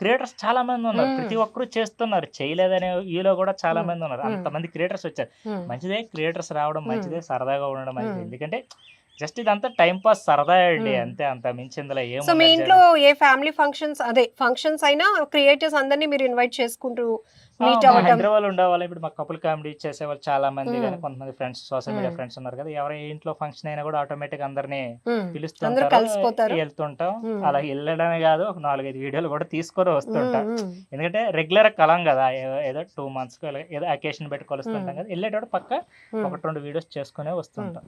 క్రియేటర్స్ చాలా మంది ఉన్నారు, ప్రతి ఒక్కరు చేస్తున్నారు, చేయలేదనే ఈలో కూడా చాలా మంది ఉన్నారు. అంతమంది క్రియేటర్స్ వచ్చారు. మంచిదే క్రియేటర్స్ రావడం, మంచిదే, సరదాగా ఉండడం మంచిది. ఎందుకంటే జస్ట్ ఇదంతా టైం పాస్, సరదా అండి, అంతే, అంత మించి ఇందులో ఏం సో మీ ఇంట్లో ఏ ఫ్యామిలీ ఫంక్షన్స్ ఫంక్షన్స్ అయినా క్రియేటర్స్ అందరినీ మీరు ఇన్వైట్ చేసుకుంటూ మీట్ అవ్వటం? హైదరాబాద్ ఉండేవాళ్ళు. ఇప్పుడు మా కపుల్ కామెడీ చేసేవాళ్ళు చాలా మంది, కానీ కొంతమంది ఫ్రెండ్స్, సోషల్ మీడియా ఫ్రెండ్స్ ఉన్నారు కదా, ఎవరి ఇంట్లో ఫంక్షన్ అయినా కూడా ఆటోమేటిక్ అందరినీ అందరూ పిలుస్తుంటారు, కలిసిపోతారు. వెళ్తుంటాం. అలా వెళ్ళడమే కాదు, ఒక 4-5 వీడియోలు కూడా తీసుకొని వస్తుంటాం. ఎందుకంటే రెగ్యులర్ కలం కదా, ఏదో 2 months ఏదో అకేషన్ పెట్టి కలుస్తుంటాం కదా, వెళ్ళేటప్పుడు పక్క 1-2 వీడియోస్ చేసుకునే వస్తుంటాం.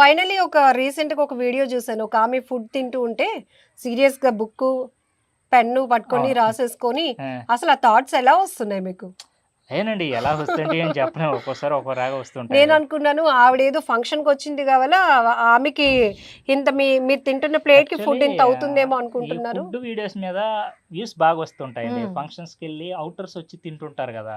ఫైనలీ రీసెంట్ గా ఒక వీడియో చూసాను. ఒక ఆమె ఫుడ్ తింటూ ఉంటే సీరియస్ గా బుక్ పెన్ను పట్టుకొని రాసేసుకొని, అసలు ఆ థాట్స్ ఎలా వస్తున్నాయి మీకు? ఏనండి ఎలా వస్తుంటే ఏం చెప్పలేము, ఒక్కోసారి ఒక్కోలాగా వస్తుంటాయి. నేను అనుకున్నాను ఆవిడేదో ఫంక్షన్ కి వచ్చింది కావాలా, ఆమెకి ఇంత మీరు తింటున్న ప్లేట్ కి ఫుడ్ ఇంత అవుతుందేమో అనుకుంటున్నారు. ఫుడ్ వీడియోస్ మీద వ్యూస్ బాగా వస్తుంటాయండి. ఫంక్షన్స్ కి వెళ్ళి అవుటర్స్ వచ్చి తింటుంటారు కదా,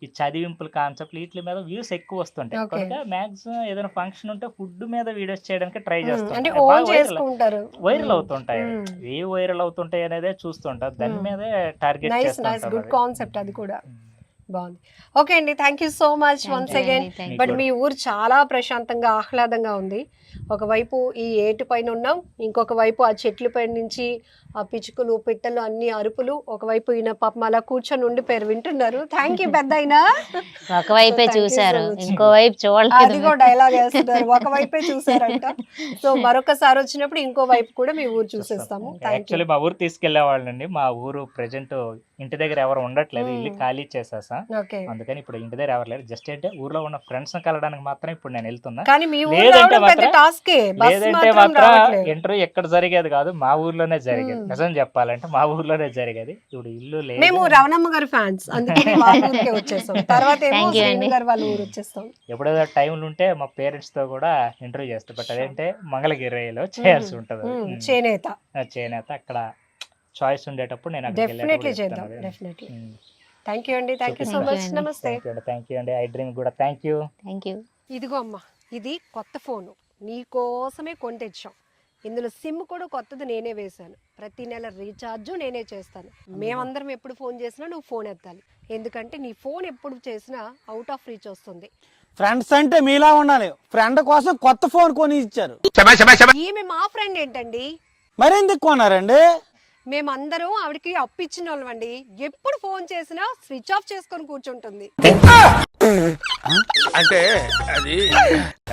ఈ చదివింపుల కాన్సెప్ట్ వీటి మీద వ్యూస్ ఎక్కువ వస్తుంటాయి. కనుక మాక్సిమం ఏదైనా ఫంక్షన్ ఉంటే ఫుడ్ మీద వీడియోస్ చేయడానికి ట్రై అంటే చేస్తుంటారు. ఓన్ చేసుకుంటారు. వైరల్ అవుతుంటాయి, ఏ వైరల్ అవుతుంటాయి అనేదే చూస్తుంటారు, దాని మీదే target nice nice good concept అది కూడా బాగుంది. ఓకే అండి, thank you so much once again. But మీ ఊరు చాలా ప్రశాంతంగా ఆహ్లాదంగా ఉంది. ఒకవైపు ఈ ఏటు పైన ఉన్నాం, ఇంకొక వైపు ఆ చెట్ల పైన నుంచి ఆ పిచ్చుకలు, పిట్టలు అన్ని అరుపులు, ఒకవైపు ఈయన పాపం అలా కూర్చొని ఉండిపోయారు, వింటున్నారు. థ్యాంక్ యూ పెద్ద అయినా. ఒకవైపే చూసారు, ఇంకో వైపు అది చూడలేదు. కూడా డైలాగ్ వేస్తున్నారు, ఒకవైపే చూసారంట. సో మరొకసారి వచ్చినప్పుడు ఇంకో వైపు కూడా మీ ఊరు చూసేస్తాము. Thank you. యాక్చువల్లీ మా ఊరు తీసుకెళ్లే వాళ్ళండి. మా ఊరు ప్రెజెంట్ ఇంటి దగ్గర ఎవరు ఉండట్లేదు, ఇల్లు ఖాళీ చేసేసా. ఓకే, అందుకని ఇప్పుడు ఇంటి దగ్గర ఎవరు లేరు. జస్ట్ అంటే ఊర్లో ఉన్న ఫ్రెండ్స్ కలవడానికి మాత్రం ఇప్పుడు నేను వెళ్తున్నా. కానీ మీ ఊరు లేదంటే రావడం పెద్ద మాత్రం టాస్కే. బస్ లేదంటే మాత్రం మాత్రం రావట్లేదు. ఇంటర్వ్యూ ఎక్కడ జరిగేది కాదు, మా ఊర్లోనే జరిగేది. నిజం చెప్పాలంటే మా ఊర్లోనే జరిగేది. ఇప్పుడు ఇల్లు లేదు. మేము రవణమ్మ గారి ఫ్యాన్స్, అందుకని వాళ్ళ ఊరికే వచ్చేస్తాం. తర్వాత ఏమో Thank you శ్రీను అండి. గారు వాళ్ళ ఊరు వచ్చేస్తాం. ఎప్పుడేదో టైంలు ఉంటే మా పేరెంట్స్ తో కూడా ఇంటర్వ్యూ చేస్తాం. బట్ అదేంటే మంగళగిరిలో చేయాల్సి ఉంటది. చేనేత చేనేత అక్కడ చాయిస్ ఉండేటప్పుడు నేను డెఫినెట్లీ చేద్దాం. డెఫినెట్లీ. థ్యాంక్ యూ అండి, థ్యాంక్ యూ సో మచ్. నమస్తే. థ్యాంక్ యూ అండి. ఐ డ్రీమ్ కూడా థ్యాంక్ యూ. Thank you. ఇదిగో అమ్మా, ఇది కొత్త ఫోను, నీకోసమే కొని తెచ్చాం. ఇందులో సిమ్ కూడా కొత్తది నేనే వేశాను. ప్రతి నెల రీఛార్జ్ నేనే చేస్తాను. మేమందరం ఎప్పుడు ఫోన్ చేసినా నువ్వు ఫోన్ ఎత్తాలి, ఎందుకంటే నీ ఫోన్ ఎప్పుడు చేసినా అవుట్ ఆఫ్ రీచ్ వస్తుంది. ఫ్రెండ్స్ అంటే మీలా ఉండాలి. ఫ్రెండ్ కోసం కొత్త ఫోన్ కొని ఇచ్చారు. ఈమె మా ఫ్రెండ్ ఏంటండి? మరెందుకు కొన్నారండి? మేమందరం ఆవిడకి అప్పిచ్చిన వాళ్ళమండి. ఎప్పుడు ఫోన్ చేసినా స్విచ్ ఆఫ్ చేసుకొని కూర్చుంటుంది. అంటే అది